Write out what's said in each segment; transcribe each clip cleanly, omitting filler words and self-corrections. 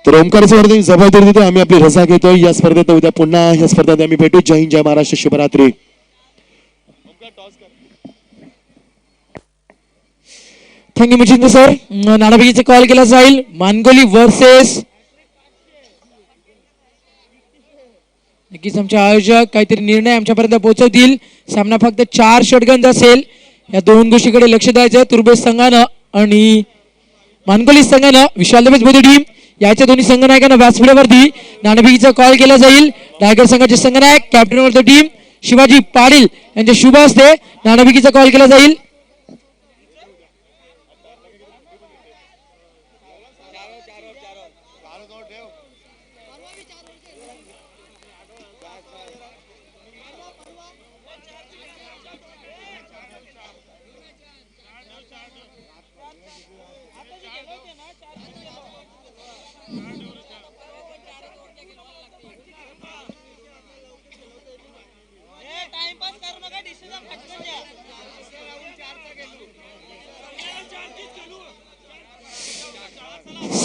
तर ओमकार स्पर्धेत जबाबदारी देतो आम्ही आपली रजा घेतोय या स्पर्धेत. उद्या पुन्हा या स्पर्धेत आम्ही भेटू. जय हिंद, जय महाराष्ट्र, शुभरात्री. Thank you Machindra sir. नाणेफेकीचा कॉल केला जाईल. मानगोली वर्सेस, नक्कीच आमचे आयोजक काहीतरी निर्णय आमच्यापर्यंत पोहोचवतील. सामना फक्त 4 षटगंध असेल. या दोन गोष्टीकडे लक्ष द्यायचं. तुर्बे संघानं आणि मानगोली संघानं. विशाल बोधी टीम याच्या दोन्ही संघनायकांना व्यासपीठावरती नाणेफेकीचा कॉल केला जाईल. टायगर संघाचे संघनायक captain of the team Shivaji Patil यांच्या शुभ हस्ते नाणेफेकीचा कॉल केला जाईल.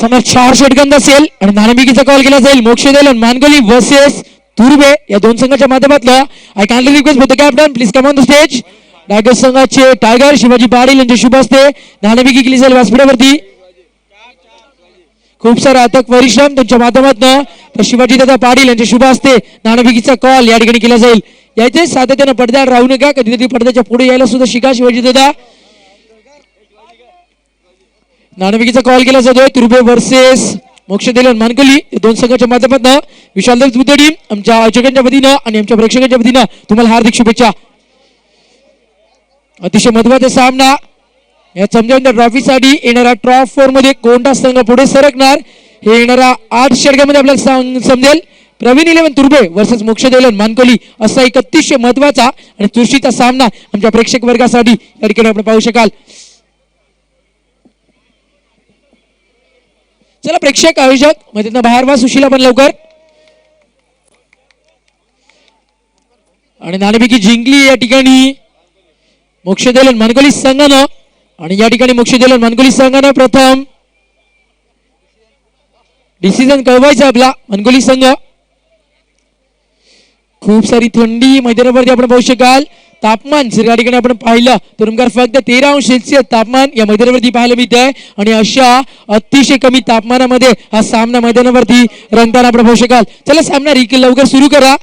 समोर 4 षटगंध असेल आणि नाणेफेकीचा कॉल केला जाईल. मोक्ष देलन मानगोली वर्सेस तुर्बे या दोन संघाच्या माध्यमातून. I kindly request for the captain please come on the stage. Tiger संघाचे टायगर शिवाजी पाटील यांच्या शुभ हस्ते नाणेफेकी केली जाईल व्यासपीठावरती. खूप सारा अथक परिश्रम त्यांच्या माध्यमातून. तर शिवाजी दादा पाटील यांच्या शुभ हस्ते नाणेफेकीचा कॉल या ठिकाणी केला जाईल. याचे सातत्यानं पडद्यावर राहू नका. कधीतरी पडद्याच्या पुढे यायला सुद्धा शिका. शिवाजी दादा नाणेफेकीचा कॉल केला जातोय. तुर्बे वर्सेस मोक्ष देलन मानगोली या दोन संघाच्या माध्यमातून. विशाल बुद्ध टीम आमच्या आयोजकांच्या वतीनं आणि आमच्या प्रेक्षकांच्या वतीनं तुम्हाला हार्दिक शुभेच्छा. अतिशय महत्वाचा सामना. या समजावून ट्रॉफीसाठी येणाऱ्या टॉप 4 मध्ये कोणता संघ पुढे सरकणार हे येणाऱ्या 8 षटकांमध्ये आपल्याला समजेल. प्रवीण 11 तुर्बे वर्सेस मोक्ष देलन मानकोली असा एक अतिशय महत्वाचा आणि चुरशीचा सामना आमच्या प्रेक्षक वर्गासाठी या ठिकाणी आपण पाहू शकाल. चला प्रेक्षक आयोजक मध्ये बाहेर वा सुशीला पण लवकर. आणि नाणेफेकी जिंकली या ठिकाणी मोक्ष देलन मानकोली संघानं. आणि या ठिकाणी मोक्ष देलन मानकोली संघानं प्रथम डिसिजन कळवायचा आपला मानकोली संघ. खूप सारी थंडी मैदानावरती आपण पाहू शकाल. तापमान जर या ठिकाणी आपण पाहिलं तर ओमकार फक्त 13°C तापमान या मैदानावरती पाहायला मिळत आहे. आणि अशा अतिशय कमी तापमानामध्ये हा सामना मैदानावरती रंगताना आपण पाहू शकाल. चला सामना लवकर सुरू करा.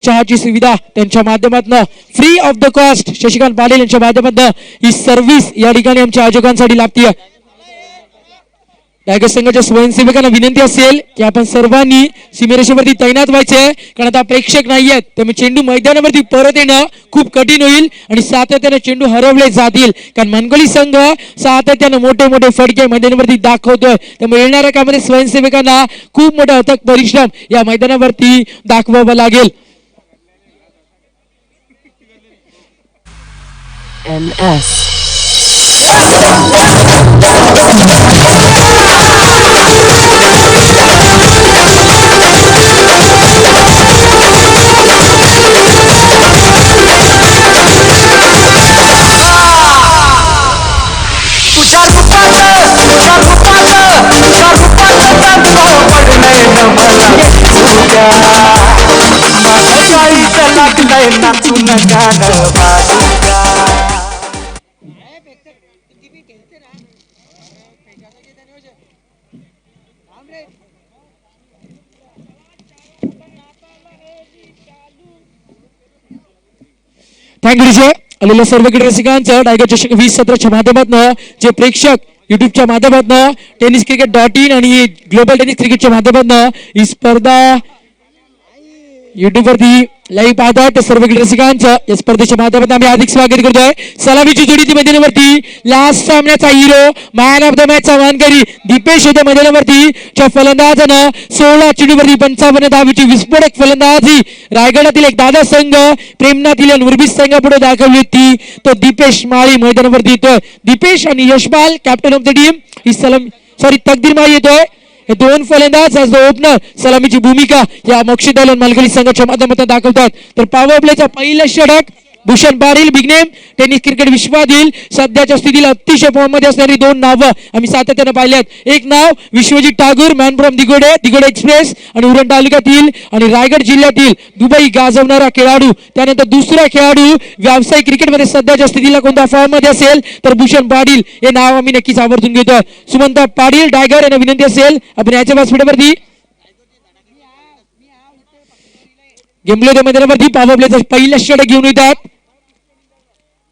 चहाची सुविधा त्यांच्या माध्यमातून free of the cost Shashikant Patil यांच्या माध्यमातून ही सर्व्हिस या ठिकाणी आमच्या आयोजकांसाठी लागते. टायगर संघाच्या स्वयंसेवकांना विनंती असेल की आपण सर्वांनी सीमेरेषेवरती तैनात व्हायचे आहे, कारण आता प्रेक्षक नाही आहेत, त्यामुळे चेंडू मैदानावरती परत येणं खूप कठीण होईल आणि सातत्याने चेंडू हरवले जातील, कारण मनकोली संघ सातत्याने मोठे मोठे फटके मैदानावरती दाखवतोय. त्यामुळे येणाऱ्या काळामध्ये स्वयंसेवकांना खूप मोठा अथक परिश्रम या मैदानावरती दाखवावा लागेल. MS. थँक्यू विजय. आलेल्या सर्व क्रीडा रसिकांचं टायगर चषक 2017च्या माध्यमातून जे प्रेक्षक युट्यूबच्या माध्यमातून tenniscricket.in आणि ग्लोबल टेनिस क्रिकेटच्या माध्यमातून ही स्पर्धा युट्यूब वरती लाईव्ह पाहतात त्या सर्व क्रीडा रसिकांचं या स्पर्धेच्या माध्यमातून आम्ही हार्दिक स्वागत करतोय. सलामीची जोडी ती मैदानावरती लास्ट सामन्याचा हिरो मॅन ऑफ द मॅचचा मानकरी दीपेश होते मैदानावरती. च्या फलंदाजानं 16 चेंडूवरती 55 धावेची विस्फोटक फलंदाजी रायगडातील एक दादा संघ प्रेमनातील नुरबीस संघापुढे दाखवली होती. तो दीपेश माळी मैदानावरती येतोय. दीपेश आणि Yashpal captain of the team ही तकदीर माळी येतोय. हे दोन फलंदाज आज ओपनर सलामीची भूमिका या मोक्षित मालकरी संघाच्या माध्यमातून दाखवतात. तर पॉवर प्लेचा पहिला षटक भूषण पाटील बिगनेम टेनिस क्रिकेट विश्वातील सध्याच्या स्थितीला अतिशय फॉर्म मध्ये असणारी दोन नावं आम्ही सातत्याने पाहिल्यात. एक नाव Vishwajit Thakur man from Digode express आणि उरण तालुक्यातील आणि रायगड जिल्ह्यातील दुबई गाजवणारा खेळाडू. त्यानंतर दुसरा खेळाडू व्यावसायिक क्रिकेटमध्ये सध्याच्या स्थितीला कोणत्या फॉर्म मध्ये असेल तर भूषण पाटील हे नाव आम्ही नक्कीच आवर्जून घेतोय. सुमंत पाटील टायगर यांना विनंती असेल आपण याच्या व्यासपीठावरती गेमलो मैदानावरती पॉवर प्लेचा पहिला षटक घेऊन येतात.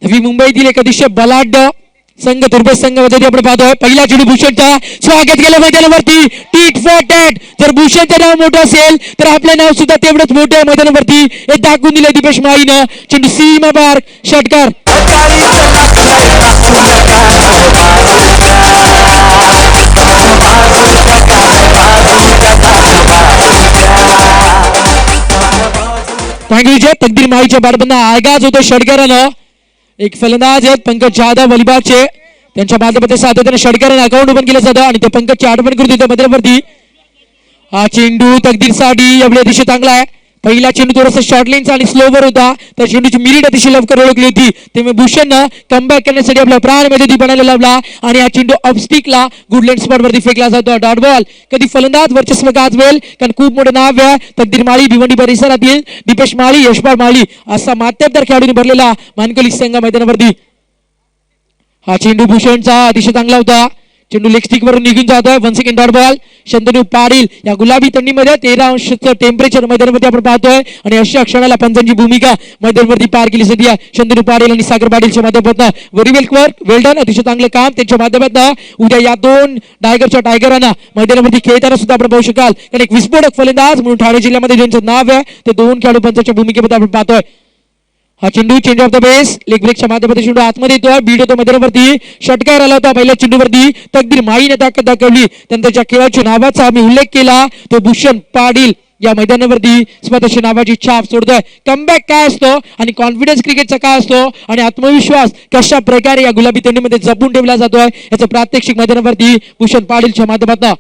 नवी मुंबईतील एक अतिशय बलाढ्य संघ तुर्बेस संघामध्ये आपण पाहतोय. पहिला चेंडू भूषणचा स्वागत केलं मैदानावरती टीट फॉर टॅट. जर भूषणचं नाव मोठं असेल तर आपलं नाव सुद्धा तेवढंच मोठं आहे मैदानावरती हे दाखवून दिलं दीपेश माळीनं. चेंडू सीमा बार षटकार. थँक्यू विजय. तकदीर माळीच्या बाडबंदा आगाज होतो षटकारानं. एक फलंदाज आहेत पंकज जाधव अलिबागचे त्यांच्या माध्यमातून सातत्याने षटकारानं अकाउंट ओपन केलं जातं आणि ते पंकजची आठवण करून देतं मैदानावरती. हा चेंडू तकदीरसाठी आपल्या अतिशय चांगला आहे. पहिला चेंडू थोडासा शॉर्ट लेनचा आणि स्लोवर होता. त्या चेंडूची मिरिट अतिशय लवकर ओळखली होती. त्यामुळे भूषणनं कमबॅक करण्यासाठी आपला प्राण मध्ये बनायला लावला आणि हा चेंडू ऑफस्टिकला गुडलँड स्पॉट वरती फेकला जातो. Dot ball. कधी फलंदाज वर्चस्व गाजवेल कारण खूप मोठं नाव आहे तकदीर माळी भिवंडी परिसरातील दीपेश माळी यशपाल माळी असा माध्यमदार खेळाडूंनी भरलेला मानकोली संघ मैदानावरती. हा चेंडू भूषणचा अतिशय चांगला होता. चेंडू लेग स्टिक वरून निघून जातोय. 1 second dot ball. Shantanu Patil या गुलाबी थंडीमध्ये 13 अंशाचं टेम्परेचर मैदानावरती आपण पाहतोय आणि अशा क्षणाला पंचांची भूमिका मैदानावरती पार केली जाते. शंतनू पाटील आणि सागर पाटीलच्या माध्यमातून व्हेरी वेल वर्क वेल डन अतिशय चांगलं काम त्यांच्या माध्यमातून. उद्या या दोन टायगरांना मैदानावरती खेळताना सुद्धा आपण पाहू शकाल कारण एक विस्फोटक फलंदाज म्हणून ठाणे जिल्ह्यामध्ये ज्यांचं नाव आहे ते दोन खेळाडू पंचांच्या भूमिकेमध्ये आपण पाहतोय. हा चेंडू change of the base leg ब्रेकच्या माध्यमातून चेंडू आतमध्ये येतो. बीट होतो मैदानावरती. षटकार आला होता पहिल्या चेंडूवरती. तकदीर माळीने ताकद दाखवली. त्यांच्या खेळाच्या नावाचा आम्ही उल्लेख केला तो भूषण पाटील या मैदानावरती स्वतःची नावाची छाप सोडतोय. कमबॅक काय असतो आणि कॉन्फिडन्स क्रिकेटचा काय असतो आणि आत्मविश्वास कशा प्रकारे या गुलाबी थंडीमध्ये जपून ठेवला जातोय याचं प्रात्यक्षिक मैदानावरती भूषण पाटीलच्या माध्यमातून.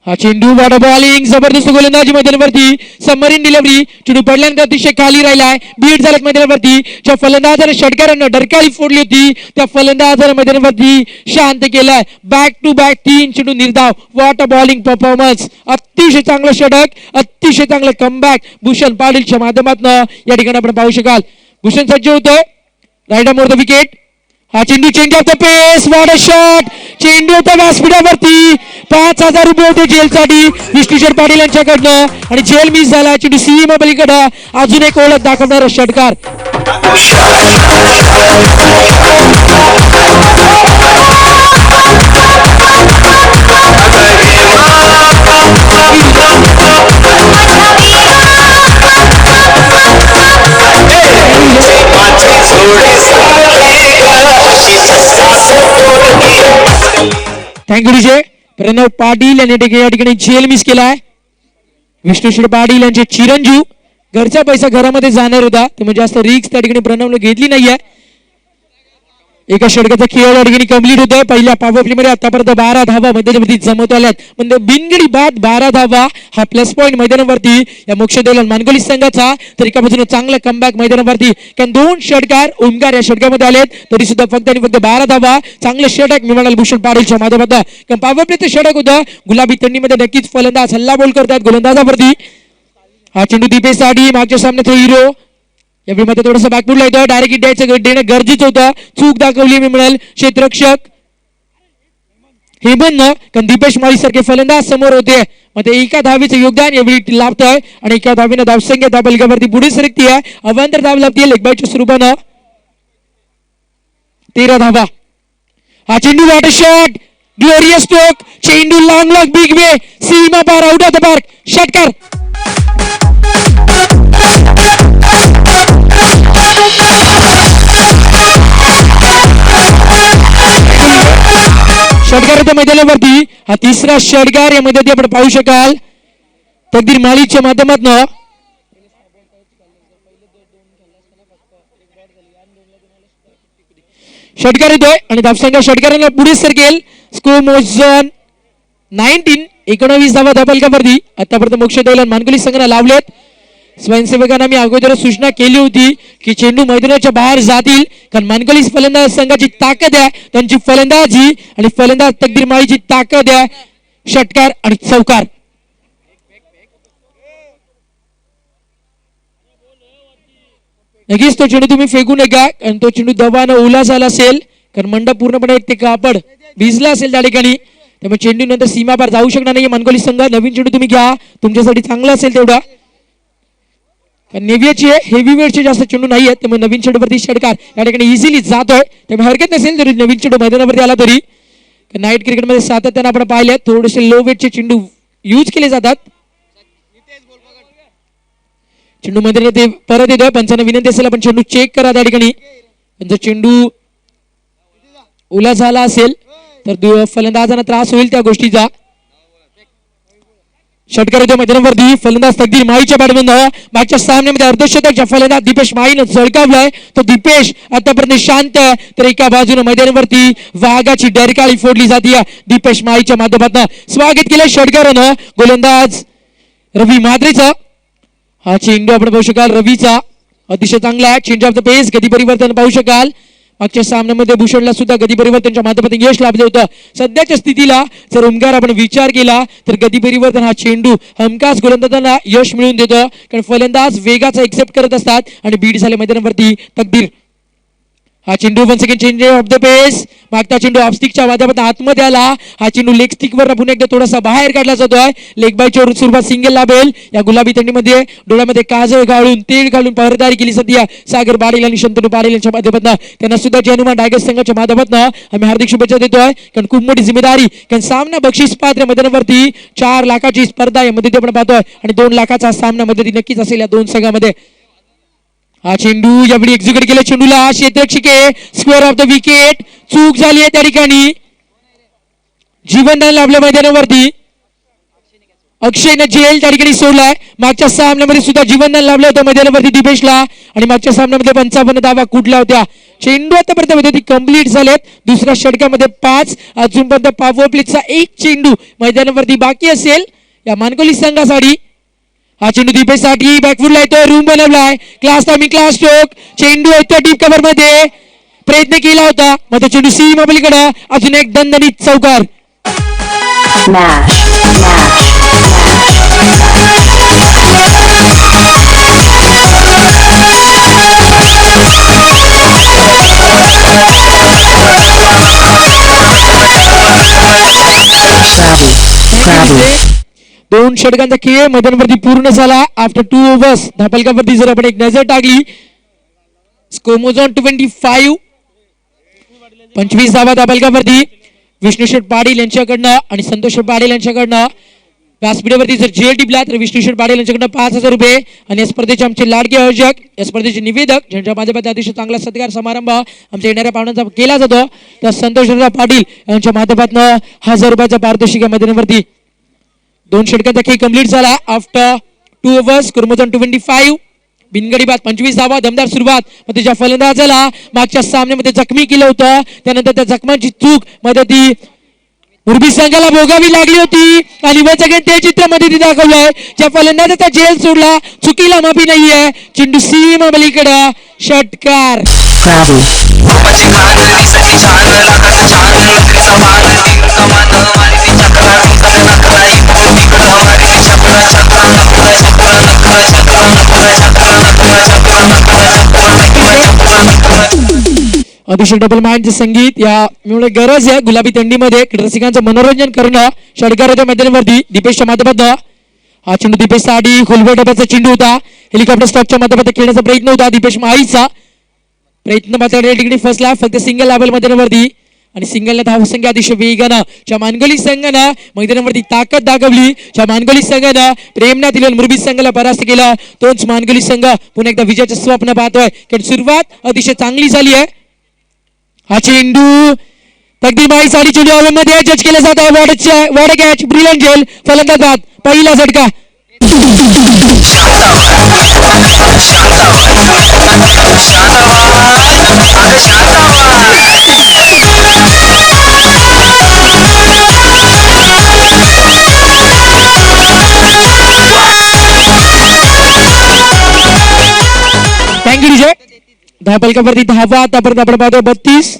हा चेंडू वॉटर बॉलिंग जबरदस्त गोलंदाजी मैदानावरती. Submarine delivery. चेंडू पडल्यानंतर अतिशय खाली राहिलाय. बीट झाला मैदानावरती. ज्या फलंदाजाने षटकारांना डरकाळी फोडली होती त्या फलंदाजाने मैदानावरती शांत केलाय. बॅक टू बॅक 3 चेंडू निर्धाव. Water bowling performance. अतिशय चांगलं षटक अतिशय चांगलं कमबॅक भूषण पाटीलच्या माध्यमातून या ठिकाणी आपण पाहू शकाल. भूषण सज्ज होतोय. Right more the wicket. हा चेंडू change of the pace. What a shot. चेंडू होता व्यासपीठावरती. 5,000 रुपये होते जेलसाठी विष्णुशर पाटील यांच्याकडनं आणि जेल मिस झाला. चेंडू सीमा पलीकडं अजून एक ओळख दाखवणारा षटकार. थँक्यू विजय. प्रणव पाटील यांनी या ठिकाणी झेल मिस केलाय. विष्णू पाटील यांचे चिरंजीव. घरचा पैसा घरामध्ये जाणार होता त्यामुळे जास्त रिक्स त्या ठिकाणी प्रणवने घेतली नाहीये. एका षटकाचा खेळ या ठिकाणी कंप्लीट होतोय. पहिल्या पॉवर प्ले मध्ये आतापर्यंत 12 धावा मैदानावरती जमत आल्यात. म्हणजे बिनगडी बाद 12 धावा हा प्लस पॉईंट मैदानावरती या मोक्षदैलन मानकोली संघाचा. तर एका बाजूने चांगला कमबॅक मैदानावरती कारण 2 षटकार ओमकार या षटकामध्ये आलेत तरी सुद्धा फक्त आणि फक्त 12 धावा. चांगलं षटक मिळालं भूषण पाटीलच्या माध्यमातून. कारण पॉवर प्लेचं षटक होतं. गुलाबी थंडीमध्ये नक्कीच फलंदाज हल्ला बोल करतात गोलंदाजावरती. हा चेंडू दीपेशसाठी मागच्या सामन्यात हिरो यावेळी मध्ये थोडंसं बॅकफुटला येतं. डायरेक्ट हिट द्यायचं देणं गरजेचं होतं. चूक दाखवली मी म्हणाल क्षेत्ररक्षक हेमंत कारण दीपेश माळी सारखे फलंदाज समोर होते. मग ते एका धावीचं योगदान यावेळी लाभतंय आणि एका धावीनं धावसंख्या धाबलगावरती पुढे सरकती आहे. अवांतर धाव लाभते लेगबाईच्या स्वरूपानं 13 धावा. हा चेंडू वॉटर शॉट ग्लोरियस स्ट्रोक. चेंडू लॉंग बिग वे सीमा पार आउट ऑफ द पार्क. षटकार. षटकाराच्या मैदानावरती हा तिसरा षटकार यामध्ये आपण पाहू शकाल तकदीर माळीच्या माध्यमातून. षटकार येतोय आणि धावसंख्या षटकारांना पुढे सरकेल. स्कोर मोजन 19 धावा धाबलगावरती आतापर्यंत मोक्षदैलन मानकोली संघाला लावलेत. स्वयंसेवकांना मी अगोदर सूचना केली होती की चेंडू मैदानाच्या बाहेर जातील कारण मानकोली फलंदाज संघाची ताकद आहे. त्यांची फलंदाजी आणि फलंदाज तकदीर माळीची ताकद आहे. षटकार आणि चौकार. नक्कीच तो चेंडू तुम्ही फेकू नका कारण तो चेंडू दबानं ओला झाला असेल कारण मंडप पूर्णपणे ते कापड भिजला असेल त्या ठिकाणी. त्यामुळे चेंडू नंतर सीमापार जाऊ शकणार नाही मानकोली संघ. नवीन चेंडू तुम्ही घ्या तुमच्यासाठी चांगला असेल तेवढा. नेव्हियाची हेवी वेटचे जास्त चेंडू नाही आहेत त्यामुळे नवीन चेंडूवरती षटकार या ठिकाणी इझिली जातोय. त्यामुळे हरकत नसेल जरी नवीन चेंडू मैदानावरती आला तरी. नाईट क्रिकेटमध्ये सातत्यानं आपण पाहिले थोडेसे लो वेटचे चेंडू यूज केले जातात. चेंडू मध्ये ते परत येतोय. पंचांना विनंती असेल आपण चेंडू चेक करा त्या ठिकाणी. जर चेंडू ओला झाला असेल तर फलंदाजांना त्रास होईल त्या गोष्टीचा. षटकार येतो मैदानावरती. फलंदाज तकदीर माळीच्या बॅटमधून मागच्या सामन्यामध्ये अर्धशतकच्या फलंदाज दीपेश माळीनं झळकावलाय. तो दीपेश आतापर्यंत शांत तर एका बाजूने मैदानावरती वाघाची डरकाळी फोडली जाते दीपेश माळीच्या माध्यमातून. स्वागत केलं षटकारानं गोलंदाज रवी माद्रेचा. हा चेंडू आपण पाहू शकाल रवीचा अतिशय चांगला आहे. चेंज ऑफ द पेस गती परिवर्तन पाहू शकाल. मागच्या सामन्यामध्ये भूषणला सुद्धा गती परिवर्तनच्या माध्यमातून यश लाभलं होतं. सध्याच्या स्थितीला जर ओमकार आपण विचार केला तर गती परिवर्तन हा चेंडू हमखास गोलंदाजांना यश मिळवून देतो कारण फलंदाज वेगाचा एक्सेप्ट करत असतात आणि बीड झाले मैदानावरती तकदीर. हा चेंडू one second change of the pace. मागचा चेंडू ऑफस्टिकच्या माध्यमातून आतमध्ये आला. हा चेंडू लेग स्टिक वर पुन्हा एकदा थोडासा बाहेर काढला जातोय. लेग बायच्या स्वरूपात सिंगल लाभेल. या गुलाबी थंडीमध्ये डोळ्यामध्ये काजळ घालून तेल घालून पहरेदारी केली सध्या सागर पाटील आणि शंतनू पाटील यांच्या माध्यमातून. त्यांना सुद्धा हनुमान टायगर्स संघाच्या माध्यमातून आम्ही हार्दिक शुभेच्छा देतोय कारण खूप मोठी जिम्मेदारी कारण सामना बक्षीस पात्र मैदानावरती 4 लाखाची स्पर्धा यामध्ये आपण पाहतोय आणि 2 लाखाचा सामना मध्ये नक्कीच असेल या 2 संघामध्ये. हा चेंडू यावेळी एक्झिक्यूट केला. चेंडूला क्षेत्ररक्षके स्क्वेअर ऑफ द विकेट. चूक झाली आहे त्या ठिकाणी. जीवनदान लाभलं मैदानावरती. अक्षयनं झेल त्या ठिकाणी सोडलाय. मागच्या सामन्यामध्ये सुद्धा जीवनदान लाभलं होतं मैदानावरती दीपेशला आणि मागच्या सामन्यामध्ये 55 धावा कुठल्या होत्या. चेंडू आतापर्यंत कंप्लीट झालेत. दुसऱ्या षटकामध्ये 5 अजूनपर्यंत पॉवर प्लेचा 1 चेंडू मैदानावरती बाकी असेल या मानकोली संघासाठी. हा चेंडू दीपेशसाठी बॅकफुटला येतोय. रूम बनवलाय. Class stroke. चेंडू येतोय डीप कव्हर मध्ये. प्रयत्न केला होता मग चेंडू सीमा पलीकडे. अजून एक दणदणीत चौकार. दोन षटकांचा खेळ मैदानावरती पूर्ण झाला. आफ्टर 2 ओव्हर्स धापलकावरती जर आपण एक नजर टाकली स्कोर मोजॉन 25 धावा धापलकावरती. विष्णू शेठ पाटील यांच्याकडनं आणि संतोष पाटील यांच्याकडनं व्यासपीठावरती जर जेल टिपला तर विष्णू शेठ पाटील यांच्याकडनं 5,000 रुपये आणि या स्पर्धेचे आमचे लाडके आयोजक, या स्पर्धेचे निवेदक, ज्यांच्या माध्यमातून अतिशय चांगला सत्कार समारंभ आमच्या येणाऱ्या पाहुण्यांचा केला जातो, त्या संतोषराव पाटील यांच्या माध्यमातून 1,000 रुपयाचा पारितोषिक या मैदानावरती 2 षटकांचा खेळ कंप्लीट झाला. आफ्टर 2 overs कुर्मोजन 25 बिनगडी बाद 25 धावा. दमदार सुरुवात मध्ये ज्या फलंदाजाला मागच्या सामन्यामध्ये जखमी केलं होतं, त्यानंतर त्या जखमांची चूक मध्ये ती उर्बी संघाला भोगावी लागली होती आणि सगळे ते चित्र मध्ये ती दाखवलंय. ज्या फलंदाजाचा जेल सोडला, चुकीला माफी नाहीये. चेंडू सीमा बलीकडं षटकार. अभिषेक डबल माइंडचे संगीत यामुळे गरज आहे गुलाबी थंडीमध्ये रसिकांचं मनोरंजन करणं. षटकार होत्या मैदानावरती दीपेशच्या माध्यमातून हा चेंडू दीपेशचा आधी खोलवर डब्याचा चेंडू होता. हेलिकॉप्टर स्टॉपच्या माध्यमातून खेळण्याचा प्रयत्न होता दीपेश माहीचा. प्रयत्न मात्र ठिकाणी फसला. फक्त सिंगल लाभेल मैदानावरती आणि सिंगलने धावसंख्या अतिशय वेगानं च्या मानगोली संघानं मैदानावरती ताकद दाखवली. च्या मानगोली संघानं प्रेमनाथ मुरबी संघाला परास्त केलं. तोच मानगोली संघ पुन्हा एकदा विजयाचं स्वप्न पाहतोय. कारण सुरुवात अतिशय चांगली झाली आहे. हा चेंडू तकदी बाई साडी चेंडू मध्ये जज केला जात आहे. वॉर्ड कॅच ब्रिलियंट झेल फलंदाज बाद पहिला झटका. Thank you DJ. धावपलकावरती धावा आतापर्यंत आपण पाहतो 32.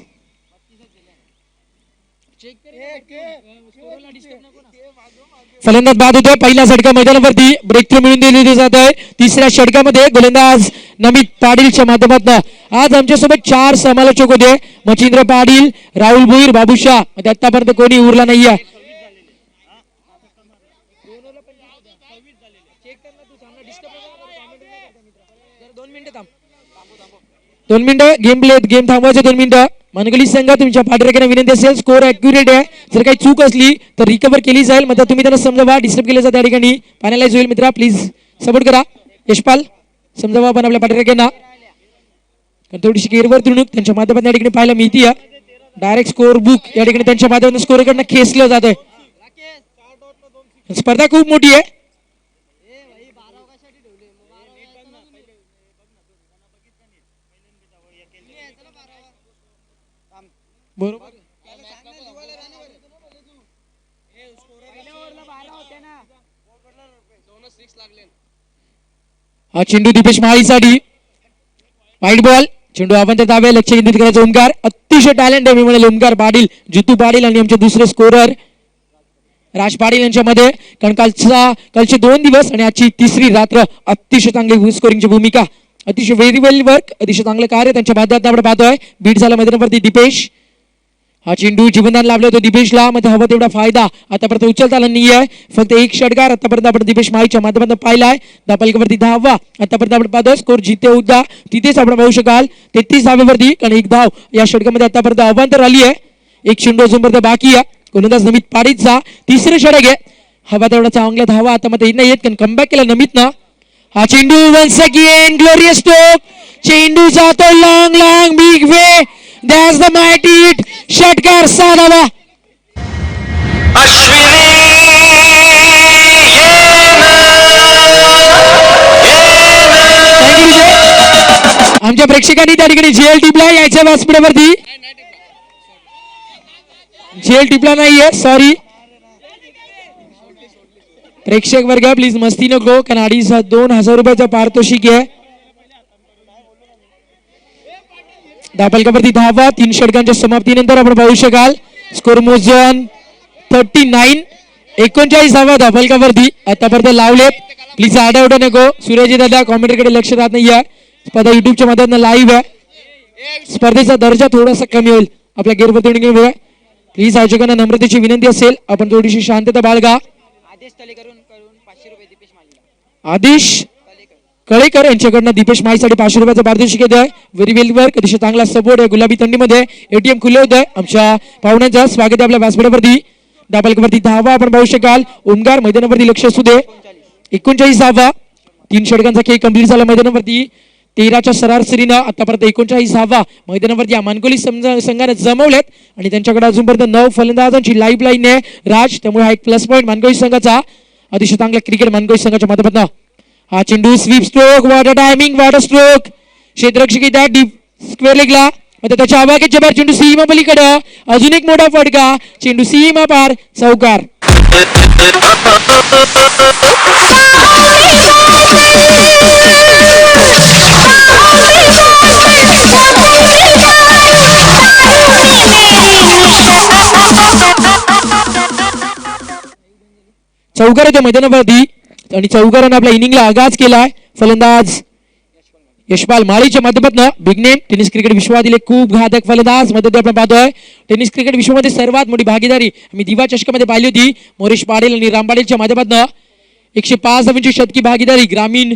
फलंदाज बाद होतोय. पहिल्या षटका मैदानावरती ब्रेक थ्रू मिळून दिली जात आहे. तिसऱ्या षटकामध्ये गोलंदाज नमित पाटीलच्या माध्यमातून आज आमच्यासोबत 4 समालोचक होते. मच्छिंद्र पाटील, राहुल भोईर, बाबूशाह. आतापर्यंत कोणी उरला नाहीये. 2 मिनिटं गेम थांबवायचे. 2 मिनिटं. मनगली संघ तुमच्या पाठीराख्यांना विनंती असेल, स्कोर अॅक्युरेट आहे. जर काही चूक असली तर रिकव्हर केली जाईल. मग तुम्ही त्यांना समजावा. डिस्टर्ब केलं जातं त्या ठिकाणी फायनलाइज होईल. मित्रा प्लीज सपोर्ट करा. यशपाल समजावा आपण आपल्या पाठीराख्यांना. थोडीशी गैरवर्तणूक त्यांच्या माध्यमातून या ठिकाणी पाहायला मिळते. डायरेक्ट स्कोर बुक या ठिकाणी त्यांच्या माध्यमातून स्कोरकडनं खेचलं जात आहे. स्पर्धा खूप मोठी आहे. बरोबर. हा चेंडू दीपेश महाळीसाठी वाईट बॉल. चेंडू आपण त्या दाव्या लक्ष केंद्रित करायचं. ओमकार अतिशय टॅलेंट आहे मी म्हणाले. ओमकार पाटील, जितू पाटील आणि आमचे दुसरे स्कोरर राज पाटील यांच्यामध्ये. कारण कालचे 2 दिवस आणि आजची तिसरी रात्र अतिशय चांगली स्कोरिंगची भूमिका. अतिशय व्हेरी वेल वर्क, अतिशय चांगलं कार्य त्यांच्या माध्यमातून आपण पाहतोय. बीट झाला मैदानावरती दीपेश. हा चेंडू जीवनदान लाभला होतो दीपेशला. मध्ये हवा तेवढा फायदा आतापर्यंत उचलता आला नाहीये. फक्त 1 षटकार आतापर्यंत आपण दीपेश माईच्या माध्यमातून पाहिलाय. धावपलकावरती धावा आतापर्यंत आपण पाहतोय. स्कोर जिथे उद्या तिथेच आपण पाहू शकाल. 33 धावेवरती कारण 1 धाव या षटकामध्ये आतापर्यंत अवांतर आली आहे. 1 चेंडू अजूनपर्यंत बाकी आहे. गोलंदाज नमित पाटीलचा 3रं षटक आहे. हवा तेवढा चांगल्या धावा आता मध्ये नाही येत कारण कमबॅक केला नमितनं. हा चेंडू वन्स अगेन ग्लोरियस स्ट्रोक. चेंडू जातो long long big way. That's the mighty hit. षटकार 6 धावा. आमच्या प्रेक्षकांनी त्या ठिकाणी जेल टिपला यायच्या व्यासपीठावरती. जेल टिपला नाहीये, सॉरी. प्रेक्षक वर्ग प्लीज मस्ती नको कारण 2,500 रुपयाचं पारितोषिक आहे. धावपलकावरती धावा 3 षटकांच्या समाप्तीनंतर आपण पाहू शकाल. स्कोर मोजन 39. 39 धावा धावपलकावरती आतापर्यंत लावलेत. प्लीज आडावडा नको. सूर्यजी दादा कॉमेंटरीकडे लक्ष राहत नाहीये. स्पर्धा युट्यूबच्या माध्यमातून लाईव्ह आहे. स्पर्धेचा दर्जा थोडासा कमी होईल आपल्या गैरवर्तणुकीमुळे. प्लीज आयोजकांना नम्रतेची विनंती असेल आपण थोडीशी शांतता बाळगा. आदेश कळेकर यांच्याकडनं दीपेश माईसाठी 500 रुपयाचं पारितोषिक येत आहे. व्हेरी वेल वर्क. अतिशय चांगला सपोर्ट आहे. गुलाबी थंडीमध्ये ATM खुले होत आहे. आमच्या पाहुण्यांचं स्वागत आहे आपल्या व्यासपीठावरती. धावफलकावरती धावा आपण पाहू शकाल. ओमकार मैदानावरती लक्ष असू दे. 39 धावा. 3 षटकांचा खेळ कंप्लीट झाला मैदानावरती. 13च्या सरासरीनं आतापर्यंत 39 धावा मैदानावरती या मानकोली संघाने जमवलेत आणि त्यांच्याकडे अजूनपर्यंत 9 फलंदाजांची लाईफ लाईन आहे राज. त्यामुळे हा एक प्लस पॉईंट मानकोली संघाचा. अतिशय चांगला क्रिकेट मानकोली संघाच्या माध्यमातून. हा चेंडू sweep stroke. What a timing. What a stroke. क्षेत्ररक्षक त्या डीप स्क्वेअर लेगला. आता त्याच्या आवाक्याच्या बाहेर चेंडू सीमा पलीकडं. अजून एक मोठा फटका. चेंडू सीमा पार. चौकार. चौकार होत्या मैदानावरती आणि चौकारानं आपल्या इनिंगला आगाज केलाय. फलंदाज यशपाल माळीच्या माध्यमातून. बिग नेम टेनिस क्रिकेट विश्वातील एक खूप घातक फलंदाज मध्ये आपण पाहतोय. टेनिस क्रिकेट विश्वामध्ये सर्वात मोठी भागीदारी आम्ही दिवा चषकामध्ये पाहिली होती. मोरेश पाटील आणि राम पाटीलच्या माध्यमातून 105 धावांची शतकी भागीदारी ग्रामीण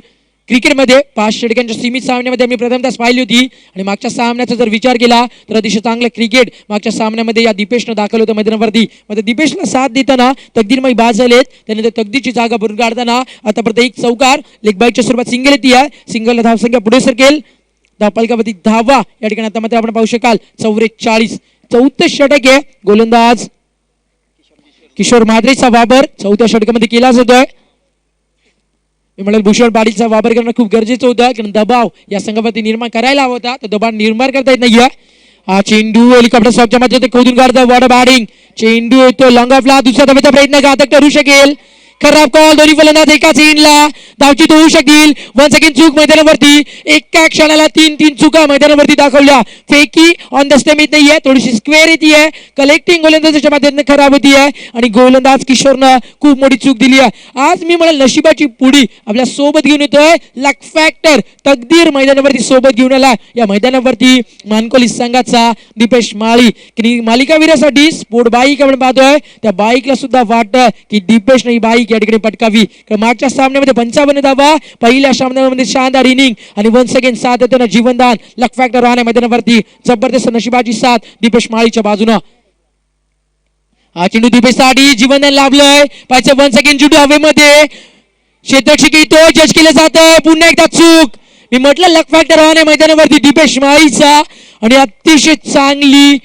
क्रिकेटमध्ये 5 षटकांच्या सीमित सामन्यामध्ये आम्ही प्रथमतच पाहिली होती. आणि मागच्या सामन्याचा जर विचार केला तर अतिशय चांगलं क्रिकेट मागच्या सामन्यामध्ये या दीपेशनं दाखल होतं मैदानावरती. मध्ये दीपेशला साथ देताना तकदीरमय बाद झालेत. त्यानंतर तकदीरची जागा भरून काढताना आतापर्यंत एक चौकार. लेग बाईकच्या स्वरूपात सिंगल येते आहे. सिंगलला धावसंख्या पुढे सरकेल. धावफलकावरती धावा या ठिकाणी आता आपण पाहू शकाल 44. 34 षटक आहे. गोलंदाज किशोर म्हात्रेचा वापर 4थ्या षटकामध्ये केला जातोय. मी म्हणेल भूषण पाटीलचा वापर करणं खूप गरजेचं होतं कारण दबाव या संघावरती निर्माण करायला हवा होता. तो दबाव निर्माण करता येत नाहीये. हा चेंडू हेलिकॉप्टर स्टॉकच्या मध्ये खोदून काढतो. Water batting. चेंडू येतो लॉंग ऑफला. दुसऱ्या धावेचा प्रयत्न घातक ठरू शकेल. खराब कॉल. दोन्ही फलंदाज एकाच इनला. धावचीत होऊ शकतील. वन सेकंड चूक मैदानावरती. एका क्षणाला 3 चुका मैदानावरती दाखवल्या. फेकी ऑन द स्टेम येत नाहीये. थोडीशी स्क्वेअर येते. कलेक्टिंग गोलंदाजाच्या माध्यमातून खराब होती आहे आणि गोलंदाज किशोरनं खूप मोठी चूक दिली आहे. आज मी म्हणाल नशिबाची पुडी आपल्या सोबत घेऊन येतोय. लक फॅक्टर तकदीर मैदानावरती सोबत घेऊन आला. या मैदानावरती मानकोली संघाचा दीपेश माळी मालिकावीरासाठी स्पोर्ट बाईक आपण पाहतोय. त्या बाईकला सुद्धा वाटतं की दीपेशने ही बाईक या ठिकाणी पटकावी. मागच्या सामन्यामध्ये 55 धावा. पहिल्या सामन्यामध्ये शानदार इनिंग आणि वन सेकंड साथ देताना जीवनदान. लक फॅक्टर राहण्या मैदानावरती जबरदस्त नशिबाची साथ दीपेश माळीच्या बाजूनं. हा चेंडू दीपेशसाठी जीवनदान लाभलंय. पाहिजे वन सेकंड चेंडू हवेमध्ये. क्षेत्ररक्षक येतो. जज केलं जातं. पुन्हा एकदा चूक. मी म्हटलं लक फॅक्टर राहण्या मैदानावरती दीपेश माळीचा आणि अतिशय चांगली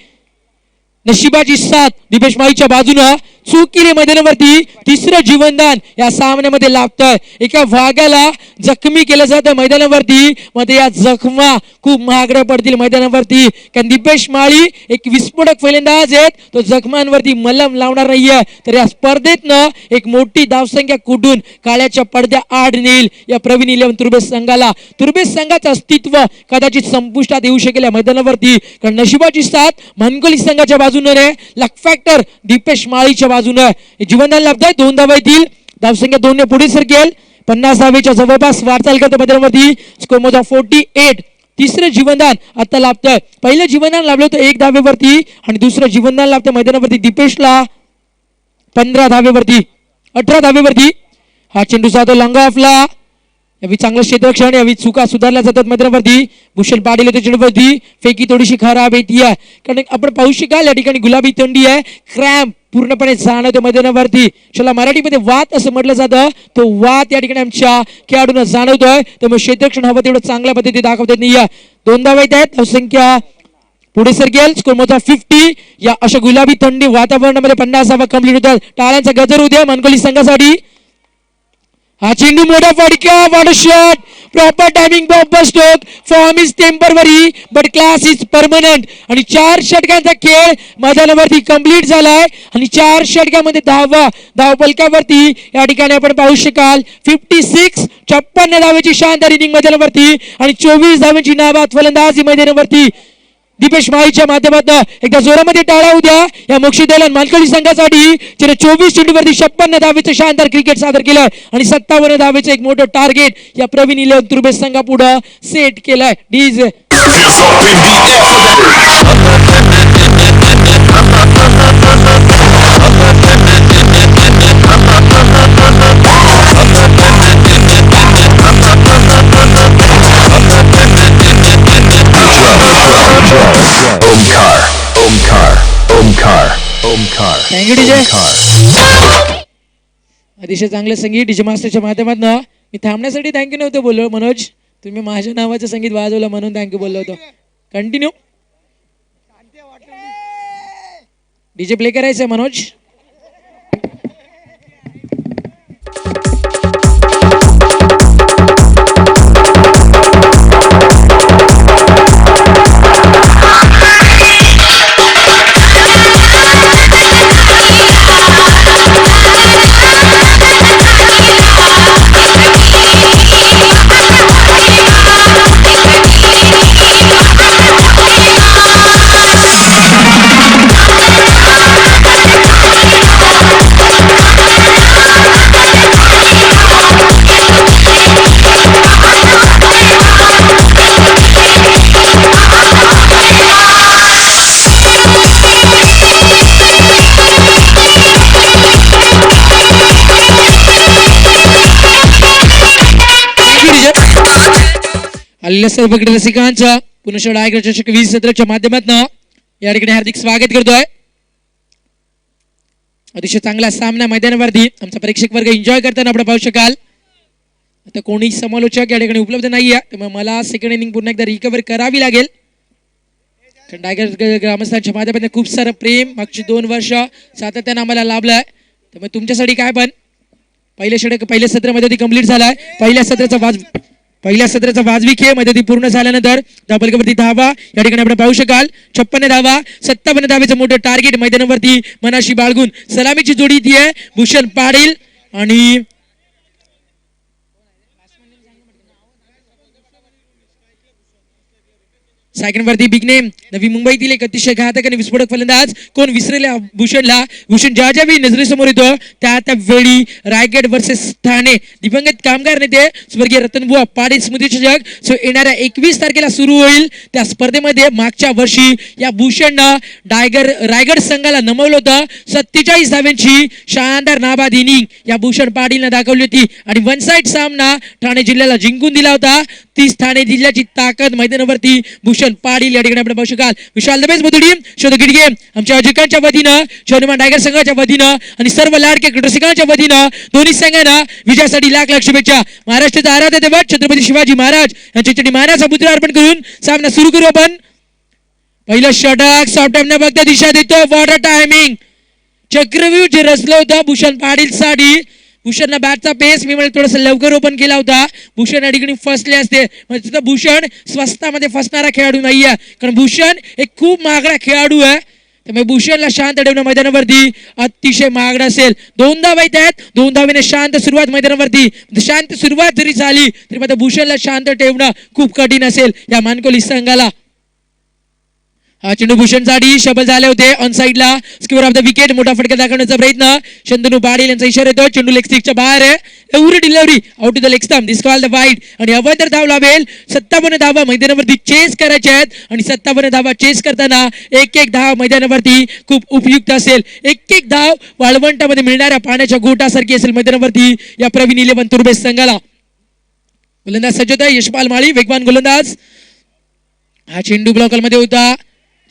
नशिबाची साथ दीपेश माळीच्या बाजूनं. चूक केली मैदानावरती. तिसरं जीवनदान या सामन्यामध्ये लाभतंय. एका वाघाला जखमी केलं जातं मैदानावरती. मध्ये या जखमा खूप महागड्या पडतील मैदानावरती कारण दीपेश माळी एक विस्फोटक फलंदाज आहेत. तो जखमांवरती मलम लावणार नाहीये. तर या स्पर्धेतनं एक मोठी धावसंख्या कुठून काळ्याच्या पडद्या आड नेईल या प्रवीण 11 तुर्बेस संघाला. तुर्बेस संघाचं अस्तित्व कदाचित संपुष्टात येऊ शकेल या मैदानावरती कारण नशिबाची साथ मानकोली संघाच्या बाजूने. लक फॅक्टर दीपेश माळीच्या बाजूने जीवनदान लाभतंय. 2 धावा येतील. धावसंख्या 2 ने पुढे सरकेल. 50 धावेच्या जवळपास वाटचाल करते मैदानावरती. स्कोर मोजा 48. तिसरं जीवनदान आता लाभतंय. पहिलं जीवनदान लाभलं होतं 1 धावेवरती आणि दुसरं जीवनदान लाभतं मैदानावरती दीपेशला 15 धावेवरती 18 धावेवरती. हा चेंडू जातो लॉंग ऑफला. यावी चांगलं क्षेत्ररक्षण. यावी चुका सुधारल्या जातात मैदानावरती. भूषण पाटील येतो चेंडूवरती. फेकी थोडीशी खराब येते कारण आपण पाहू शकाल या ठिकाणी गुलाबी थंडी आहे. क्रॅम्प पूर्णपणे जाणवतो मैदानावरती. चला मराठीमध्ये वात असं म्हटलं जातं. तो वात या ठिकाणी आमच्या खेळाडूंना जाणवतोय. त्यामुळे क्षेत्ररक्षण हवं तेवढं चांगल्या पद्धतीने दाखवता येत नाहीये. 2 धावा येत आहेत. धावसंख्या पुढे सरकेल. स्कोर मोजा 50. या अशा गुलाबी थंडी वातावरणामध्ये 50 धावा कंप्लीट होतात. टाळ्यांचा गजर उद्या मानकोली संघासाठी. हा चेंडू मोठा फटका. Water shot. Proper timing. Proper stroke. Form is temporary but class is permanent. आणि 4 षटकांचा खेळ मैदानावरती कंप्लीट झालाय आणि 4 षटकामध्ये धावफलकावरती या ठिकाणी आपण पाहू शकाल 56. 56 धावेची शानदार इनिंग मैदानावरती आणि 24 धावेची नाबाद फलंदाजी मैदानावरती दीपेश माळीच्या माध्यमातून. एकदा जोरामध्ये टाळा उद्या या मोक्षीदलन मानकोली संघासाठी. ज्याने 24 चेंडूवरती 56 धावेचं शानदार क्रिकेट सादर केलंय आणि 57 धावेचं एक मोठं टार्गेट या प्रवीण 11 तुर्बेस संघापुढं सेट केलंय. डीज Omkar. Thank you, DJ. Omkar. अतिशय चांगलं संगीत डीजे मास्टरच्या माध्यमातून. मी थांबण्यासाठी थँक्यू नव्हतं बोललो मनोज, तुम्ही माझ्या नावाचं संगीत वाजवलं म्हणून थँक्यू बोललो होतो. कंटिन्यू. डीजे प्ले करायचंय मनोज. आलेल्या सर्व क्रीडा रसिकांचं पुनश्च रायगड चषक 2017च्या माध्यमातून या ठिकाणी हार्दिक स्वागत करतोय. अतिशय चांगला सामना मैदानावरती आमचा प्रेक्षक वर्ग एन्जॉय करताना आपण पाहू शकाल. आता कोणी समालोचक या ठिकाणी उपलब्ध नाहीये, त्यामुळे मला सेकंड इनिंग पुन्हा एकदा रिकव्हर करावी लागेल. कारण टायगर ग्रामस्थांच्या माध्यमातून खूप सारं प्रेम मागची 2 वर्ष सातत्यानं आम्हाला लाभलंय. त्यामुळे तुमच्यासाठी काय पण पहिल्या षटक पहिल्या सत्रामध्ये कंप्लीट झालाय. पहिल्या सत्राचा वाजवी खेळ मध्ये पूर्ण झाल्यानंतर धावफलकावरती धावा या ठिकाणी आपण पाहू शकाल. 56 धावा, 57 धावेचं मोठं टार्गेट मैदानावरती मनाशी बाळगून सलामीची जोडी ती आहे भूषण पाटील आणि सेकंड वरती बिग नेम नवी मुंबईतील एक अतिशय घातक आणि विस्फोटक फलंदाज. कोण विसरेला भूषणला. भूषण ज्या वेळी नजरेसमोर येतो त्या वेळी रायगड वर्सेस ठाणे दिवंगत कामगार नेते स्वर्गीय रतनबुवा पाटील स्मृतिचषक सो येणाऱ्या 21 तारखेला सुरू होईल. त्या स्पर्धेमध्ये मागच्या वर्षी या भूषणनं रायगड संघाला नमवलं होतं. 47 धाव्यांची शानदार नाबाद इनिंग या भूषण पाटीलनं दाखवली होती आणि वन साइड सामना ठाणे जिल्ह्याला जिंकून दिला होता. तीच ठाणे जिल्ह्याची ताकद मैदानावरती भूषण पाटील या ठिकाणी आपण पाहू शकाल. विशाल द बेस्ट टीम शोध गिडगे आमच्या अजिंक्यांच्या वतीनं, शोधमान टायगर संघाच्या वतीनं आणि सर्व लाडके रसिकांच्या वतीनं दोन्ही संघांना विजयासाठी लाख लाख शुभेच्छा. महाराष्ट्राचा आराध्य दैवत छत्रपती शिवाजी महाराज यांच्या चरणी मानाचा पुत्र अर्पण करून सामना सुरू करू आपण. पहिलं षटक सॉफ्ट टाइम न बघता दिशा देतो. वॉटर टायमिंग चक्रव्यूह जे रचलं होतं भूषण पाटील साठी. भूषणला बॅटचा पेस मी थोडस लवकर ओपन केला होता. भूषण या ठिकाणी फसले असते. म्हणजे भूषण स्वस्तामध्ये फसणारा खेळाडू नाहीये, कारण भूषण एक खूप महागडा खेळाडू आहे. त्यामुळे भूषणला शांत ठेवणं मैदानावरती अतिशय महागड असेल. 2 धावा येत आहेत. 2 धावेने शांत सुरुवात मैदानावरती. शांत सुरुवात जरी झाली तरी मात्र भूषणला शांत ठेवणं खूप कठीण असेल या मानकोली संघाला. हा चेंडू भूषणसाठी शबल झाले होते ऑन साइडला. स्क्वेअर ऑफ द विकेट मोठा फटका दाखवण्याचा प्रयत्न. शंतनू पाटील यांचा इशारा येतो. चेंडू लेग स्टिकच्या बाहेर आहे. एवढी delivery out to the leg stump. This call the wide आणि अवैध धाव लावेल. 57 धावा मैदानावरती चेस करायचे आहेत आणि 57 धावा चेस करताना एक धाव मैदानावरती खूप उपयुक्त असेल. एक धाव वाळवंटामध्ये मिळणाऱ्या पाण्याच्या गोटासारखी असेल मैदानावरती या प्रवीण 11 तुर्बे संघाला. गोलंदाज सज्ज होता यशपाल माळी वेगवान गोलंदाज. हा चेंडू ब्लॉकमध्ये होता.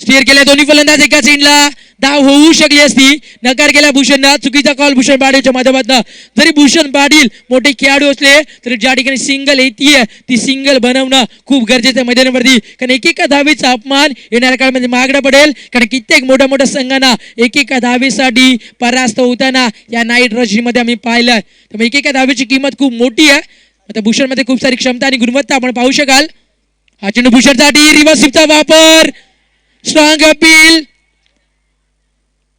स्टीअर केल्या दोन्ही फलंदाज एकाच एंडला. धाव होऊ शकली असती. नकार केला भूषणला. चुकीचा कॉल भूषण पाटीलच्या माध्यमातून. जरी भूषण पाटील मोठे खेळाडू असले तरी ज्या ठिकाणी सिंगल येते ती सिंगल बनवणं खूप गरजेचं आहे मैदानावरती, कारण एकेका धावेचा अपमान येणाऱ्या काळामध्ये महागडा पडेल. कारण कित्येक मोठ्या संघांना एकेका धावेसाठी परास्त होताना या नाईट रशीमध्ये आम्ही पाहिलंय. त्यामुळे एकेका धावेची किंमत खूप मोठी आहे. आता भूषणमध्ये खूप सारी क्षमता आणि गुणवत्ता आपण पाहू शकाल. हा चेंडू भूषणसाठी रिव्हर्स स्वीपचा वापर. Strong appeal.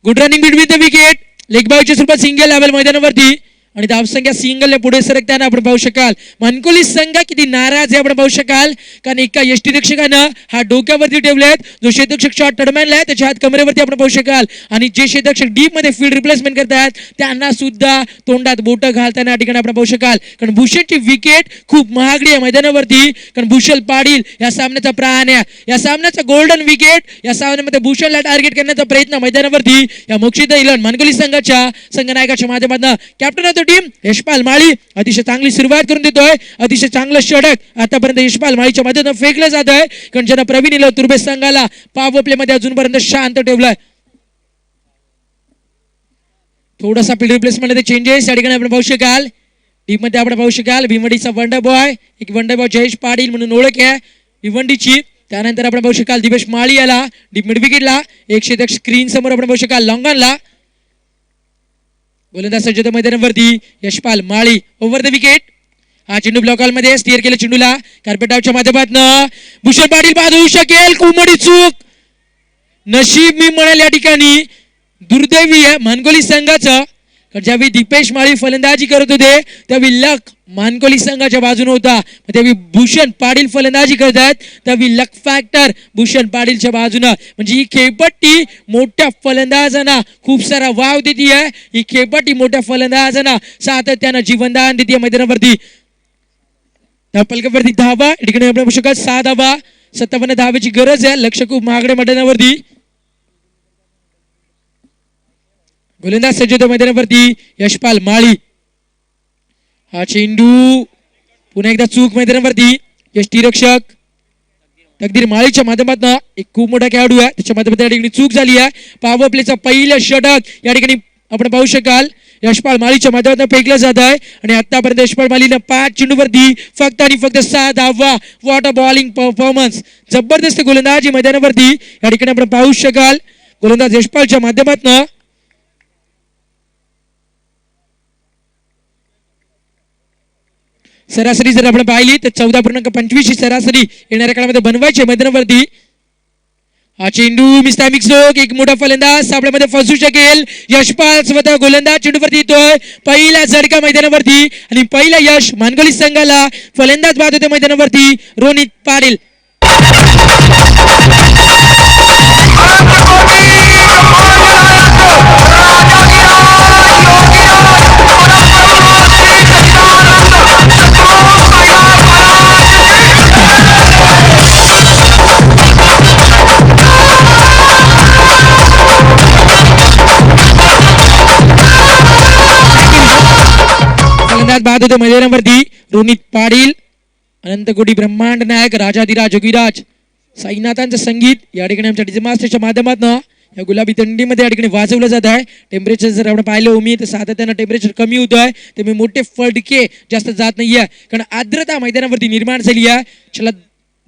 Good running between the wicket. Leg बायच्या स्वरूपात सिंगल लेवल मैदानावरती आणि धावसंख्या सिंगलने पुढे सरकताना आपण पाहू शकाल. मानकोली संघ किती नाराज आहे आपण पाहू शकाल, कारण एका यष्टीरक्षकानं हा डोक्यावरती ठेवलेत. जो क्षेत्ररक्षक शॉट टर्डमॅनला आहे त्याच्या हात कमरेवरती आपण पाहू शकाल आणि जे क्षेत्ररक्षक डीप मध्ये फील्ड रिप्लेसमेंट करतात त्यांना सुद्धा तोंडात बोट घालताना या ठिकाणी आपण पाहू शकाल. कारण भूषणची विकेट खूप महागडी आहे मैदानावरती, कारण भूषण पाटील या सामन्याचा प्राण आहे. या सामन्याचा गोल्डन विकेट या सामन्यामध्ये भूषणला टार्गेट करण्याचा प्रयत्न मैदानावरती या मोक्षिता इलन मानकोली संघाच्या संघनायकाच्या माध्यमातून captain of the team Yashpal Mali अतिशय चांगली सुरुवात करून देतोय. अतिशय चांगलं षटक आतापर्यंत यशपाल माळीच्या माध्यमातून फेकलं जात आहे, कारण ज्यांना प्रवीण इलन तुर्बे संघाला पॉवर प्ले मध्ये अजूनपर्यंत शांत ठेवलंय. थोडासा फील्ड रिप्लेसमेंट मध्ये चेंजेस या ठिकाणी आपण पाहू शकाल. टीम मध्ये आपण पाहू शकाल भिवंडीचा वंडर बॉय, एक वंडर बॉय जयेश पाटील म्हणून ओळख आहे भिवंडीची. त्यानंतर आपण पाहू शकाल दिवेश माळी याला डीप मिड विकेटला, एक शतक स्क्रीन समोर आपण पाहू शकाल लॉंगॉनला. गोलंदाज सज्जता मैदानावरती यशपाल माळी ओव्हर द विकेट. हा चेंडू ब्लॉक हॉल मध्ये स्टिअर केलं चेंडूला कार्पेट आउटच्या माध्यमातून भूषण पाटील बाद होऊ शकेल. कुमडी चूक, नशीब मी म्हणेल या ठिकाणी दुर्दैवी आहे मानकोली संघाचं. ज्यावेळी दीपेश माळी फलंदाजी करत होते त्यावेळी लक मानकोली संघाच्या बाजूने होता, त्यावेळी भूषण पाटील फलंदाजी करत आहेत त्यावेळी लक फॅक्टर भूषण पाटीलच्या बाजूनं. म्हणजे ही खेळपट्टी मोठ्या फलंदाजांना खूप सारा वाव देते आहे. ही खेळपट्टी मोठ्या फलंदाजांना सातत्यानं जीवनदान देते मैदानावरती. पलकावरती धावा या ठिकाणी आपण बघू शकत 6 धावा, 57 धावेची गरज आहे. लक्ष खूप महागडे मैदानावरती. गोलंदाज सज्जता मैदानावरती यशपाल माळी. हा चेंडू पुन्हा एकदा चूक मैदानावरती. यष्टीरक्षक तकदीर माळीच्या माध्यमातून एक खूप मोठा खेळाडू आहे त्याच्या माध्यमातून या ठिकाणी चूक झाली आहे. पॉवर प्लेचं पहिलं षटक या ठिकाणी आपण पाहू शकाल यशपाल माळीच्या माध्यमातून फेकलं जात आहे. आणि आतापर्यंत यशपाल माळीनं 5 चेंडूवरती फक्त आणि फक्त 6 धावा. वॉट अ बॉलिंग परफॉर्मन्स, जबरदस्त गोलंदाजी मैदानावरती या ठिकाणी आपण पाहू शकाल. गोलंदाज यशपालच्या माध्यमातून सरासरी जर आपण पाहिली तर 14.25 ही सरासरी येणाऱ्या काळामध्ये बनवायची मैदानावरती. हा चेंडू मिस्ता मिक्सोक, एक मोठा फलंदाज सापड्यामध्ये फसू शकेल. यशपाल स्वतः गोलंदाज चेंडूवरती येतोय. पहिला झटका मैदानावरती आणि पहिला यश मानकोली संघाला. फलंदाज बाद होते मैदानावरती रोनित पाटील. बाद होते मैदानावरती रोनित पाटील. अनंत कोटी ब्रह्मांड नायक राजाधिराज जोगीराज साईनाथांचं संगीत या ठिकाणी आमच्या डीजे मास्टरच्या माध्यमातून या गुलाबी थंडीमध्ये या ठिकाणी वाजवलं जात आहे. टेम्परेचर जर आपण पाहिलं उमी तर सातत्यानं टेम्परेचर कमी होत आहे त्यामुळे मोठे फडके जास्त जात नाहीये कारण आर्द्रता मैदानावरती निर्माण झाली आहे. चला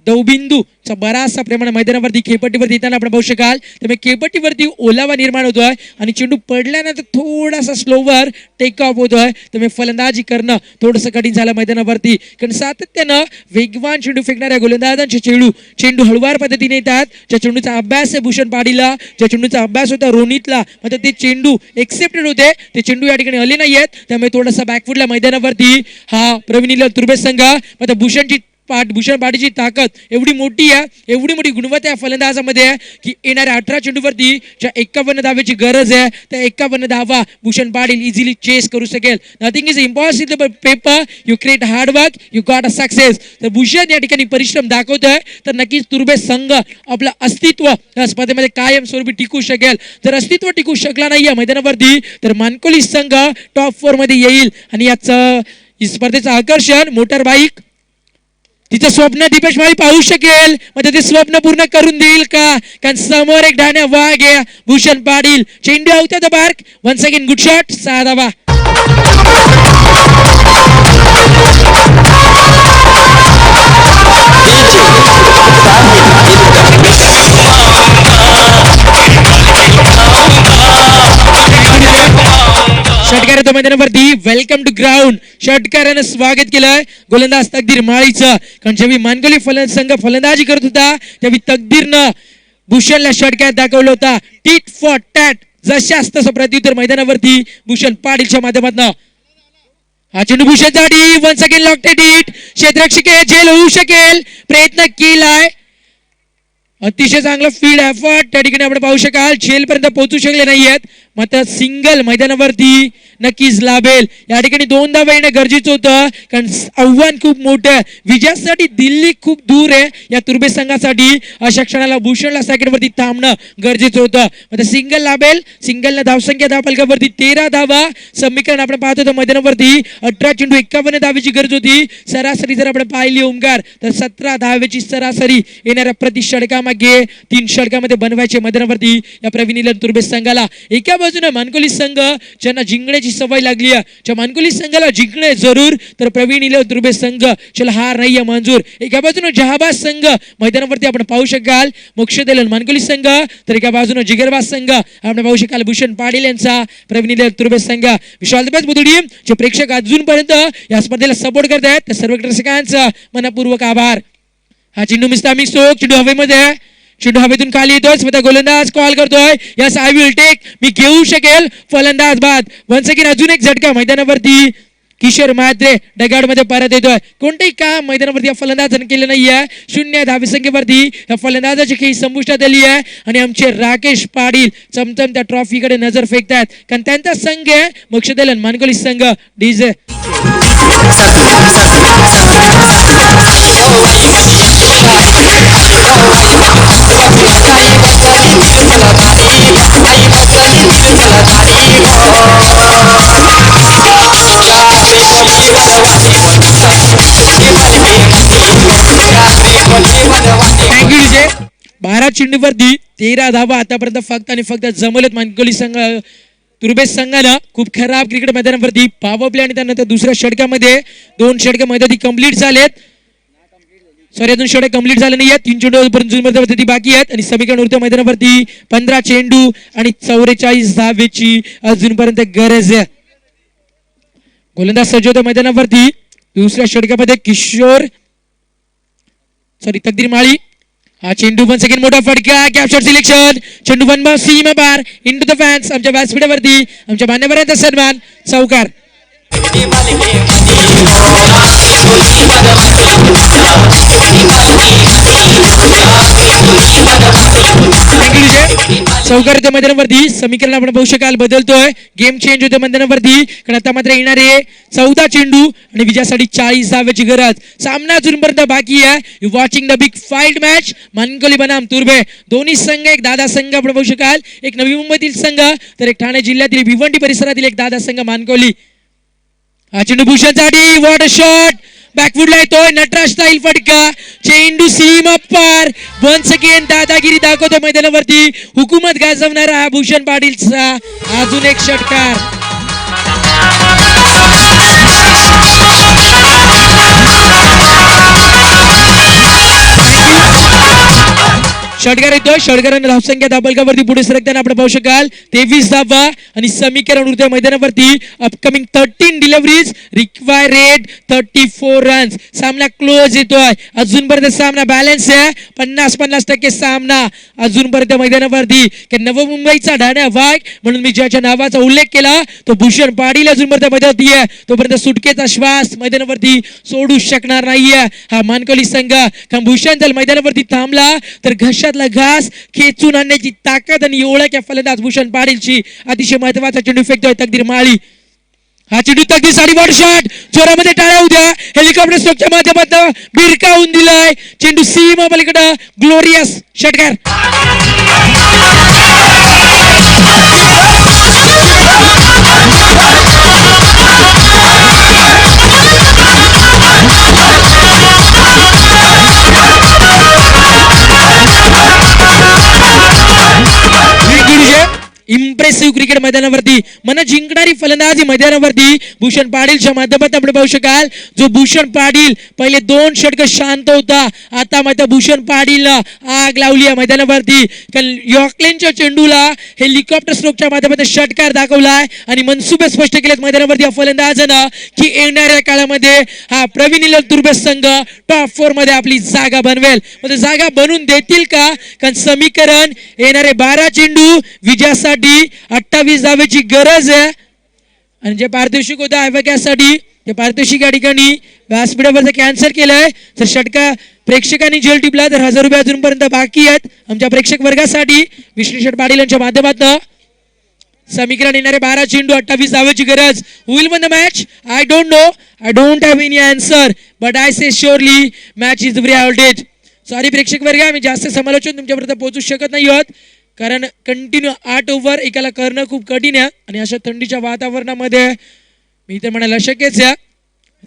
दवबिंदूचा बराचसा प्रमाण मैदानावरती खेळपट्टीवरती येताना आपण पाहू शकाल. त्यामुळे खेळपट्टीवरती ओलावा निर्माण होतोय आणि चेंडू पडल्यानंतर थोडासा स्लोवर टेक ऑफ होतोय त्यामुळे फलंदाजी करणं थोडंसं कठीण झालं मैदानावरती कारण सातत्यानं वेगवान चेंडू फेकणाऱ्या गोलंदाजांचे चेंडू हळुवार पद्धतीने येतात. ज्या चेंडूचा अभ्यास आहे भूषण पाटीलला, ज्या चेंडूचा अभ्यास होता रोनितला, मात्र ते चेंडू एक्सेप्टेड होते, ते चेंडू या ठिकाणी आले नाही आहेत त्यामुळे थोडासा बॅकफुटला मैदानावरती हा प्रवीण तुर्बे संघ. मात्र भूषण पाटीलची ताकद एवढी मोठी आहे, एवढी मोठी गुणवत्ता या फलंदाजामध्ये आहे की येणाऱ्या 18 चेंडूवरती ज्या 51 धावेची गरज आहे त्या 51 धावा भूषण पाटील इझिली चेस करू शकेल. Nothing is impossible paper, you create hard work, you got a success. तर भूषण या ठिकाणी परिश्रम दाखवतोय तर नक्कीच तुर्बे संघ आपलं अस्तित्व या स्पर्धेमध्ये कायमस्वरूपी टिकू शकेल. जर अस्तित्व टिकू शकला नाही या मैदानावरती तर मानकोली संघ टॉप 4 मध्ये येईल. आणि याचं स्पर्धेचं आकर्षण मोटर बाईक, तिचं स्वप्न दीपेश माळी पाहू शकेल, मग ते स्वप्न पूर्ण करून देईल का? कारण समोर एक डाण्या वाघ आहे भूषण पाटील. चेंडू out of the park, once again good shot, 6 धावा. षटकार मैदानावरती वेलकम टू ग्राउंड षटकारानं स्वागत केलंय गोलंदाज तकदीर माळीचं. कारण जेव्हा मानकोली संघ फलंदाजी करत होता त्यावेळी तकदीरनं भूषणला षटकार दाखवलं होता. टीट फॉर टॅट, जशास तसं प्रत्युत्तर मैदानावरती भूषण पाटीलच्या माध्यमातून. हा चेंडू भूषणसाठी वन्स अगेन लॉकटेड इट, क्षेत्ररक्षक झेल होऊ शकेल, प्रयत्न केलाय, अतिशय चांगला फील्ड एफर्ट त्या ठिकाणी आपण पाहू शकाल. झेल पर्यंत पोहोचू शकले नाहीयेत, मात्र सिंगल मैदानावरती नक्कीच लाभेल. या ठिकाणी 2 धावा येणं गरजेचं होतं कारण आव्हान खूप मोठं आहे. विजयासाठी दिल्ली खूप दूर आहे या तुर्बे संघासाठी. अशा क्षणाला भूषणला सेकंडवरती थांबणं गरजेचं होतं, मात्र सिंगल लाभेल. सिंगलला धावसंख्या धावफलकावरती 13 धावा. समीकरण आपण पाहत होतो मैदानावरती 18 चेंडू 51 धावेची गरज होती. सरासरी जर आपण पाहिली ओमकार तर 17 धावेची सरासरी येणाऱ्या प्रति षटकामागे 3 षटकामध्ये बनवायचे मैदानावरती या प्रवीण तुर्बे संघाला. एका बाजूने मानकोली संघ ज्यांना जिंकण्याची सवय लागली आहे, ज्या मानकोली संघाला जिंकणे जरूर, तर प्रवीण इले दुर्बे संघ चला हार नाही मंजूर. एका बाजूने जहाबाज संघ मैदानावरती आपण पाहू शकाल, मोक्षदलन मानकोली संघ, तर एका बाजूने जिगरबाज संघ आपण पाहू शकाल भूषण पाटील यांचा प्रवीण इले दुर्बे संघ. विशाल बुदुडी जे प्रेक्षक अजूनपर्यंत या स्पर्धेला सपोर्ट करत आहेत त्या सर्व प्रेक्षकांचा मनपूर्वक आभार. हा चेंडू मिस्तामिक स्ट्रोक, चेंडू हवेमध्ये, चेंडू हवेतून खाली येतोय, स्वतः गोलंदाज कॉल करतोय, यस आय विल टेक, मी घेऊ शकेल, फलंदाज बाद. वन्स अगेन अजून एक झटका मैदानावरती, किशोर म्हात्रे डगाड मध्ये परत येतोय. कोणतेही काम मैदानावरती या फलंदाजाने केलं नाहीये. 0 धावे संख्येवरती या फलंदाजाची खेळी संपुष्टात आली आहे आणि आमचे राकेश पाटील चमचम त्या ट्रॉफीकडे नजर फेकतात, कारण त्यांचा संघ आहे मोक्षदलन मानकोली संघ. DJ thank you DJ. 12 चेंडूवरती 13 धावा आतापर्यंत फक्त आणि फक्त जमवलेत मानकोली संघ तुर्बे संघानं. खूप खराब क्रिकेट मैदानावरती पॉवर प्ले आणि त्यानंतर दुसऱ्या षटकामध्ये 2 षटके मैदानी कंप्लीट झालेत. सॉरी, अजून षटक कंप्लीट झाले नाही आहेत. 3 चेंडू बाकी आहेत आणि समीकरण उरते मैदानावरती 15 चेंडू आणि 44 धावेची अजूनपर्यंत गरज आहे. गोलंदाज सज्ज होते मैदानावरती. दुसऱ्या षटकामध्ये किशोर तकदीर माळी. हा चेंडू पण सेकंड मोठा फटका, कॅप्चर सिलेक्शन, चेंडू one bar Seema bar into the fans. आमच्या व्यासपीठावरती आमच्या मान्यवरांचा सन्मान, चौकार. चौकार होत्या मैदानावरती. समीकरण आपण पाहू शकाल बदलतोय, गेम चेंज होते मैदानावरती, कारण आता मात्र येणारे 14 चेंडू आणि विजयासाठी 40 धाव्याची गरज. सामना अजूनपर्यंत बाकी आहे. You watching the big fight match Mankoli बनाम तुर्बे. दोन्ही संघ, एक दादा संघ आपण पाहू शकाल, एक नवी मुंबईतील संघ तर एक ठाणे जिल्ह्यातील भिवंडी परिसरातील एक दादा संघ मानकोली. हा चेंडू भूषणसाठी, वॉट अ शॉट, बॅकफुटला येतोय, नटराज स्टाईल फटका, चेंडू सीमा पार. वन्स अगेन दादागिरी दाखवतो मैदानावरती, हुकूमत गाजवणारा हा भूषण पाटीलचा अजून एक षटकार. षटकार येतोय, षटकारांना धावसंख्या दाबलकावरती पुढे सरकताना आपण पाहू शकाल 23 धावा आणि समीकरण उरते मैदानावरती अपकमिंग 13 डिलिव्हरीज रिक्वायर्ड 34 रन्स. सामना क्लोज येतोय, अजूनपर्यंत सामना बॅलन्स आहे. 50-50% सामना अजूनपर्यंत मैदानावरती. नवी मुंबईचा ढाण्या वाघ म्हणून मी ज्याच्या नावाचा उल्लेख केला तो भूषण पाटील अजूनपर्यंत मैदानावरती आहे. तोपर्यंत सुटकेचा श्वास मैदानावरती सोडू शकणार नाहीये हा मानकोली संघ. कारण भूषण जर मैदानावरती थांबला तर घशातला घास खेचून आणण्याची ताकद आणि ओळख या फलंदाज भूषण पाटीलची. अतिशय महत्वाचा चेंडू फेकतोय तकदीर माळी. हा चेंडू तकदीर साठी वॉट शॉट, जोरामध्ये टाळ्या उद्या, हेलिकॉप्टर स्ट्रोकच्या माध्यमातून भिरकावून दिलाय. चेंडू सीमा पलीकडे, ग्लोरियस षटकार. इम्प्रेसिव्ह क्रिकेट मैदानावरती मन जिंकणारी फलंदाजी मैदानावरती भूषण पाटीलच्या माध्यमातून आपण पाहू शकाल. जो भूषण पाटील पहिले 2 षटक शांत होता, आता मात्र भूषण पाटीलला आग लावली आहे मैदानावरती. कारण यॉर्कलेनच्या चेंडूला हेलिकॉप्टर स्ट्रोकच्या माध्यमातून षटकार दाखवलाय आणि मनसुबे स्पष्ट केलेत मैदानावरती या फलंदाजानं की येणाऱ्या काळामध्ये हा प्रवीण इले दुर्बे संघ टॉप 4 मध्ये आपली जागा बनवेल. म्हणजे जागा बनवून देतील का? कारण समीकरण येणारे 12 चेंडू विजयासाठी 28 धावेची गरज आहे आणि जे पारितोषिक होतं आयव्यासाठी ते पारितोषिक या ठिकाणी व्यासपीठावर कॅन्सल केलंय. तर षटका प्रेक्षकांनी जेल टिपला तर 1000 रुपये अजूनपर्यंत बाकी आहेत आमच्या प्रेक्षक वर्गासाठी. विश्लेषण पाटील यांच्या माध्यमातून समीकरण येणारे 12 चेंडू 28 धावेची गरज. Will win the match? I don't know, I don't have any answer, but I say surely match is very voltage. Sorry प्रेक्षक वर्ग, आम्ही जास्त समालोचन तुमच्यापर्यंत पोहोचू शकत नाही आहोत, कारण कंटिन्यू 8 ओव्हर एकाला करणं खूप कठीण आहे आणि अशा थंडीच्या वातावरणामध्ये मी तर म्हणायला शक्यच आहे.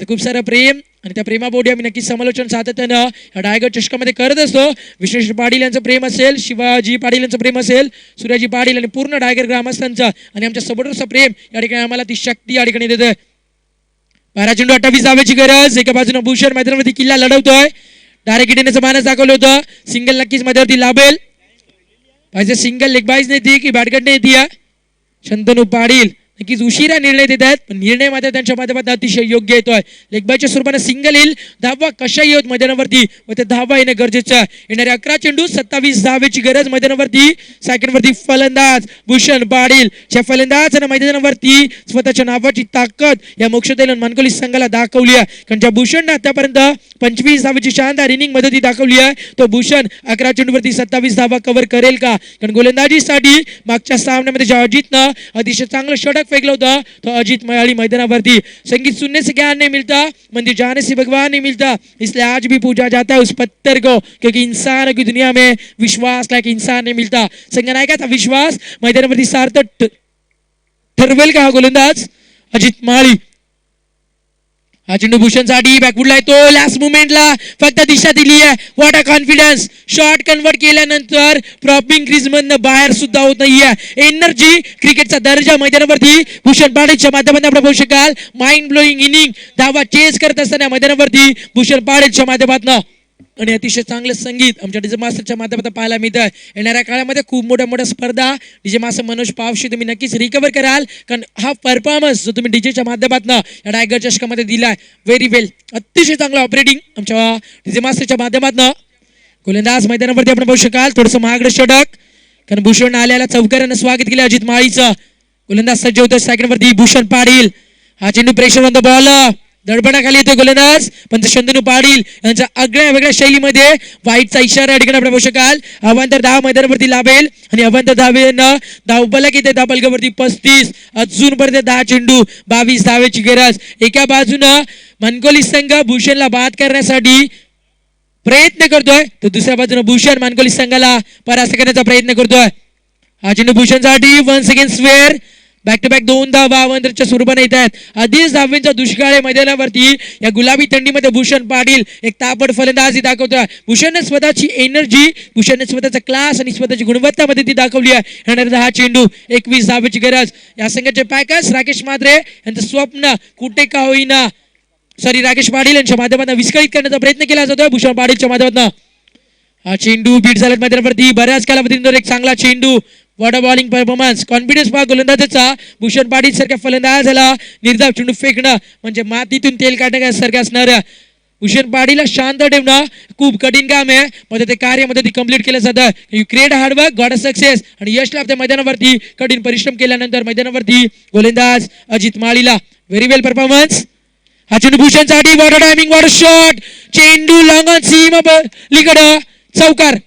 खूप सारं प्रेम आणि त्या प्रेमापोटी आम्ही नक्कीच समालोचन सातत्यानं या डायगड चषकामध्ये करत असतो. विश्वेश्वर पाटील यांचं प्रेम असेल, शिवाजी पाटील यांचं प्रेम असेल, सूर्याजी पाटील आणि पूर्ण डायगड ग्रामस्थांचं आणि आमच्या सपोर्टरचं प्रेम या ठिकाणी आम्हाला ती शक्ती या ठिकाणी देतोय. 12 चेंडू 28 धावेची गरज. एका बाजूने भूषण मैदानावरती किल्ला लढवतोय. डायरेक्ट हिटण्याचं मानस दाखवलं होतं. सिंगल नक्कीच मध्यावरती लाभेल पाहिजे. सिंगल लेग बाईज नाही की बॅटगट नाही. शंतनू पाटील नक्कीच उशिरा निर्णय देत आहेत, पण निर्णय मात्र त्यांच्या माध्यमातून अतिशय योग्य येतोय. लेगबायच्या स्वरूपाने सिंगल येईल, धावा कशाही होत मैदानावरती व ते धावा येणं गरजेचं आहे. येणारे 11 चेंडू 27 धावेची गरज मैदानावरती. सेकंडवरती फलंदाज भूषण पाटील. फलंदाज आणि मैदानावरती स्वतःच्या नावाची ताकद या मोक्षदैलन मानकोली संघाला दाखवली आहे. कारण ज्या भूषणने आतापर्यंत 25 धावेची शानदार इनिंग मध्ये दाखवली आहे, तो भूषण 11 चेंडूवरती 27 धावा कव्हर करेल का? कारण गोलंदाजीसाठी मागच्या सामन्यामध्ये ज्या अजितनं अतिशय चांगलं षटक फेकला होता, तो अजित मयाळी मैदानावरती. संगीत सुनने से ज्ञान नहीं मिलता, मंदिर जाने से भगवान नहीं मिलता, इसलिए आज भी पूजा जाता है उस पत्थर को, क्योंकि इंसान की दुनिया में विश्वास लायक इंसान नहीं मिलता. संगनायकाचा विश्वास मैदानावरती सार्थक ठरवेल का हा गोलंदाज अजित माळी? हा चेंडू भूषणसाठी बॅकवुडला येतो. लास्ट मुवमेंटला फक्त दिशा दिली आहे. What a confidence. Shot convert केल्यानंतर प्रॉपिंग क्रीज मधनं बाहेर सुद्धा होत नाहीये. एनर्जी, क्रिकेटचा दर्जा मैदानावरती भूषण पाटीलच्या माध्यमातून आपण पाहू शकाल. माइंड ब्लोईंग इनिंग धावा चेस करत असताना मैदानावरती भूषण पाटीलच्या माध्यमातून आणि अतिशय चांगलं संगीत आमच्या डीजे मास्टरच्या माध्यमातून पाहायला मिळतं. येणाऱ्या काळामध्ये खूप मोठ्या स्पर्धा डीजे मास्टर मनोज पावशी तुम्ही नक्कीच रिकवर कराल, कारण हा परफॉर्मन्स जो तुम्ही डीजेच्या माध्यमातून या डायगर चषकामध्ये दिलाय, व्हेरी वेल. अतिशय चांगलं ऑपरेटिंग आमच्या डीजे मास्टरच्या माध्यमातून. गोलंदाज मैदानावरती आपण पाहू शकाल. थोडंसं महागडं षटक, कारण भूषण आल्याला चौकारानं स्वागत केलं अजित माळीचं. गोलंदाज सज्ज होतं सेकंडवरती भूषण पाटील. हा चेंडू प्रेशर ऑन द बॉल, दडपणाखाली येतो गोलंदाज, पण शंतनू पाटील यांच्या आगळ्या वेगळ्या शैलीमध्ये वाईटचा इशारा या ठिकाणी आपण पाहू शकाल. अवांतर धाव मैदानावरती लाभेल आणि अवांतर धावेनं धावफलक येते धावफलकावरती 35. अजूनपर्यंत 10 चेंडू 22 धावेची गरज. एका बाजूनं मानकोली संघ भूषणला बाद करण्यासाठी प्रयत्न करतोय, तर दुसऱ्या बाजूने भूषण मानकोली संघाला परास्त करण्याचा प्रयत्न करतोय. हा चेंडू भूषणसाठी once again square. Back to back 2 धावा अवांतरच्या स्वरूपाने येत आहेत. आधीच धावेंचा दुष्काळ आहे मैदानावरती. या गुलाबी थंडीमध्ये भूषण पाटील एक तापड फलंदाजी दाखवतोय. भूषणने स्वतःची एनर्जी, भूषणने स्वतःचा क्लास आणि स्वतःची गुणवत्तामध्ये ती दाखवली आहे. येणारे 10 चेंडू 21 धावेची गरज. या संघाचे पॅकर्स राकेश मात्रे यांचं स्वप्न कुठे का होईना, राकेश पाटील यांच्या माध्यमातून विस्कळीत करण्याचा प्रयत्न केला जातोय भूषण पाटीलच्या माध्यमातून. हा चेंडू बीट झाला मैदानावरती. बऱ्याच कालावधीनंतर एक चांगला चेंडू. What a bowling performance. Confidence पहा गोलंदाजाचा. भूषण पाटील सारख्या फलंदाजाला निर्धाव चेंडू फेकणं म्हणजे मातीतून तेल काढण्यासारखं असणार. भूषण पाटीलला शांत ठेवणं खूप कठीण काम आहे, मध्ये ते कार्यामध्ये ती कम्प्लीट केलं जातं. You create hard work got a success, आणि यश लाभते मैदानावरती कठीण परिश्रम केल्यानंतर. मैदानावरती गोलंदाज अजित माळीला व्हेरी वेल परफॉर्मन्स. हा चेंडू भूषणसाठी. What a timing, what a shot. चेंडू लॉंग ऑन सीम पलीकडं चौकार.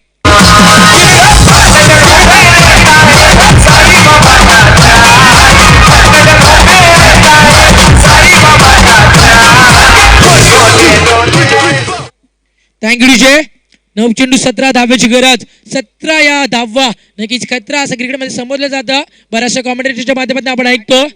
Thank you DJ. 9 चेंडू 17 धावेची गरज. 17 या धावा नक्कीच खतरा असं क्रिकेटमध्ये समजलं जातं. बऱ्याचशा कॉमेंटेटरच्या माध्यमातून आपण ऐकतो.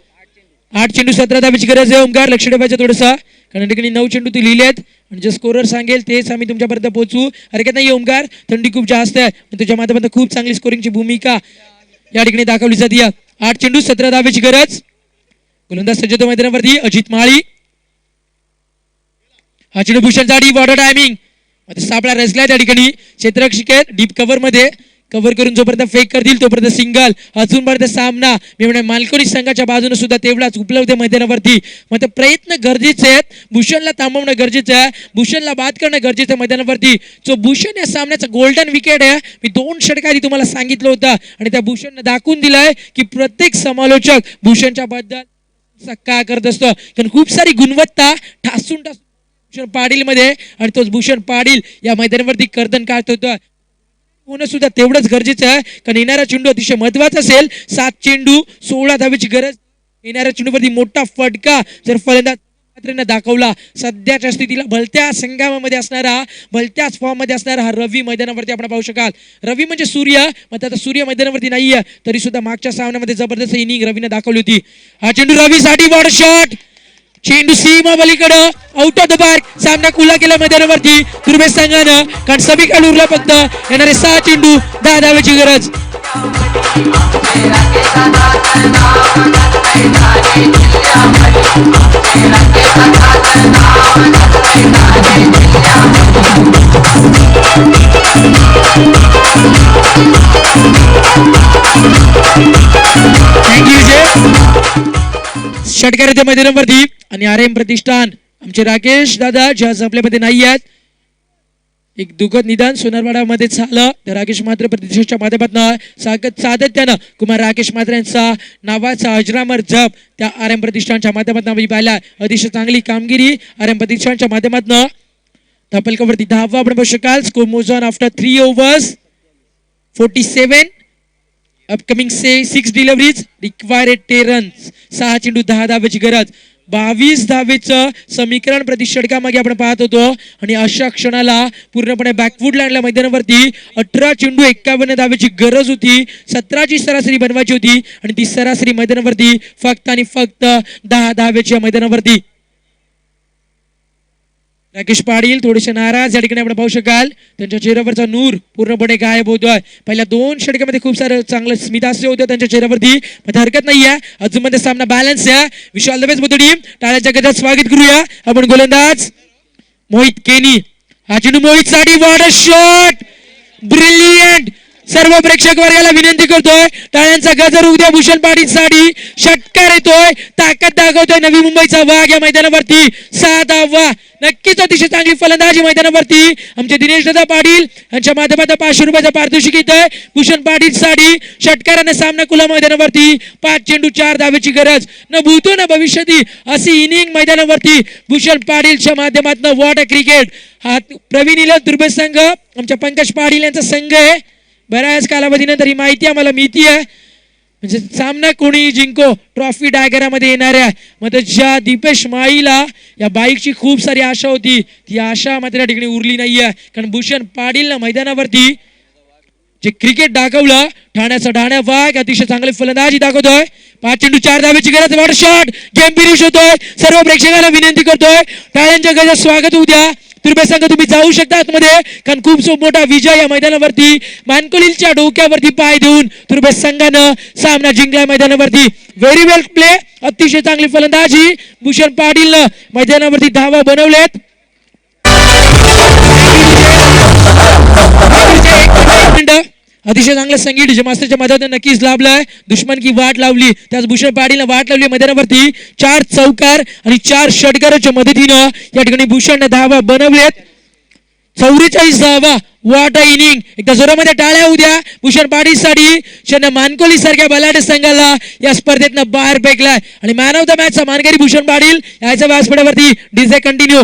8 चेंडू 17 धावेची गरज आहे. ओमकार लक्ष ठेवायचं थोडंसं, कारण ठिकाणी 9 चेंडू तू लिहिलेत आणि जे स्कोरर सांगेल तेच आम्ही तुमच्यापर्यंत पोहोचू. हरकत नाही ओमकार, थंडी खूप जास्त आहे, तुझ्या माध्यमातून खूप चांगली स्कोरिंगची भूमिका या ठिकाणी दाखवली जाते. 8 चेंडू 17 धावेची गरज. गोलंदाज सज्ज होतो मैदानावरती अजित माळी. हा चेंडू भूषणसाठी. What a timing. सापळा रचला त्या ठिकाणी. क्षेत्ररक्षक डीप कव्हर मध्ये कव्हर करून जोपर्यंत फेक करतील तोपर्यंत सिंगल. अजूनपर्यंत सामना मी म्हणजे मालकोनी संघाच्या बाजूने सुद्धा तेवढाच उपलब्ध आहे मैदानावरती. मग प्रयत्न गरजेचे आहेत. भूषणला थांबवणं गरजेचं आहे, भूषणला बाद करणं गरजेचं आहे मैदानावरती. जो भूषण या सामन्याचा गोल्डन विकेट आहे. मी 2 षटक आधी तुम्हाला सांगितलं होतं आणि त्या भूषणने दाखवून दिलाय की प्रत्येक समालोचक भूषणच्या बद्दल काय करत असतो, कारण खूप सारी गुणवत्ता ठासून भूषण पाटील मध्ये, आणि तोच भूषण पाटील या मैदानावरती कर्तन काढत होतं. होणं सुद्धा तेवढंच गरजेचं आहे, कारण येणारा चेंडू अतिशय महत्वाचा असेल. 7 चेंडू 16 धावेची गरज. येणाऱ्या चेंडूवरती मोठा फटका जर फलंदाज दाखवला. सध्याच्या स्थितीला भलत्या संघामध्ये असणारा, भलत्याच फॉर्म मध्ये असणारा हा रवी मैदानावरती आपण पाहू शकाल. रवी म्हणजे सूर्य, मग आता सूर्य मैदानावरती नाहीये तरी सुद्धा मागच्या सामन्यामध्ये जबरदस्त इनिंग रवीने दाखवली होती. हा चेंडू रवीसाठी. What shot. चेंडू सीमा पलीकडं आउट ऑफ द पार्क. सामना खुला केला मैदानावरती तुर्बे संघानं, कारण सभीकडे उरला फक्त येणारे 6 चेंडू 10 धावेची गरज. थँक्यू विजय. षटकार येते मैदानावरती आणि आर एम प्रतिष्ठान आमचे राकेश दादा जे आज आपल्यामध्ये नाही आहेत. एक दुःखद निदान सोनारवाडामध्ये झालं. तर राकेश म्हात्रे प्रतिष्ठानच्या माध्यमातून सातत्यानं कुमार राकेश म्हात्रे यांचा नावाचा अजरामर जप त्या आर एम प्रतिष्ठानच्या माध्यमातून आम्ही पाहिला. अतिशय चांगली कामगिरी आर एम प्रतिष्ठानच्या माध्यमातून. धपलकावरती 10वा आपण बघू शकाल. स्कोर मोज on after 3 overs 47. Upcoming 6 deliveries required 10 runs. 6 चेंडू 10 धावेची गरज. 22 धावेचं समीकरण प्रति षटकामागे आपण पाहत होतो आणि अशा क्षणाला पूर्णपणे बॅकफूट आणल्या मैदानावरती. 18 चेंडू 51 धावेची गरज होती. 17ची सरासरी बनवायची होती आणि ती सरासरी मैदानावरती फक्त आणि फक्त 10 धावेच्या मैदानावरती. राकेश पाटील थोडेसे नाराज या ठिकाणी आपण पाहू शकाल. त्यांच्या चेहऱ्यावरचा नूर पूर्णपणे गायब होतोय. पहिल्या 2 षटकामध्ये खूप सारं चांगलं स्मितहास्य होतं त्यांच्या चेहऱ्यावरती, पण हरकत नाहीये. अजून मध्ये सामना बॅलन्स आहे. विशाल दबेच बुतडी टाळ्याच्या गजरात स्वागत करूया आपण गोलंदाज मोहित केनी. हा चेंडू मोहित साठी वॉट अ शॉट, ब्रिलियंट. सर्व प्रेक्षक वर्गाला विनंती करतोय टाळ्यांचा गजर उद्या भूषण पाटील साठी. षटकार येतोय, ताकद दाखवतोय नवी मुंबईचा वाघ या मैदानावरती. 6 धावा. नक्कीच अतिशय चांगली फलंदाजी मैदानावरती आमचे दिनेश दादा पाटील यांच्या माध्यमातून 500 रुपयाचा पारितोषिक येतोय भूषण पाटील साठी. षटकाराने सामना खुला मैदानावरती. 5 चेंडू 4 धावेची गरज. न भूतो न भविष्यती अशी इनिंग मैदानावरती भूषण पाटीलच्या माध्यमातून. What a cricket. हा प्रवीण इलस दुर्बे संघ आमच्या पंकज पाटील यांचा संघ आहे. बऱ्याच कालावधीनंतर ही माहिती आम्हाला मिळती आहे. म्हणजे सामना कोणी जिंको ट्रॉफी डायग्रामध्ये येणाऱ्या मग ज्या दीपेश माईला या बाईकची खूप सारी आशा होती, ती आशा मात्र या ठिकाणी उरली नाहीये. कारण भूषण पाटीलनं मैदानावरती जे क्रिकेट दाखवलं, ठाण्याचा ठाण्या वाघ अतिशय चांगली फलंदाजी दाखवतोय. 5 चेंडू 4 धावेची गरज. What shot. गेम फिनिश होतोय. सर्व प्रेक्षकांना विनंती करतोय टाळ्यांच्या गजरात स्वागत होऊ द्या. तुर्बे संघ तुम्ही जाऊ शकता आतमध्ये, कारण खूप मोठा विजय या मैदानावरती. मानकोलीलच्या डोक्यावरती पाय देऊन तुर्बे संघानं सामना जिंकला मैदानावरती. व्हेरी वेल प्ले. अतिशय चांगली फलंदाजी भूषण पाटीलनं मैदानावरती धावा बनवलेत. अतिशय चांगलं संगीत जे मास्टरच्या मदतीने नक्कीच लाभलाय. दुश्मन की वाट लावली, त्याच भूषण पाटीलने वाट लावली मैदानावरती. 4 चौकार आणि 4 षटकाराच्या मदतीनं या ठिकाणी भूषणने धावा बनवलेत. 44 धावा. What a inning. एकदा जोरामध्ये टाळ्या उद्या भूषण पाटील साठी. ज्यांना मानकोली सारख्या बलाढ्य संघाला या स्पर्धेतनं बाहेर फेकलाय आणि मॅन ऑफ द मॅचचा मानकरी भूषण पाटील याच्या व्यासपीठावरती. DJ continue.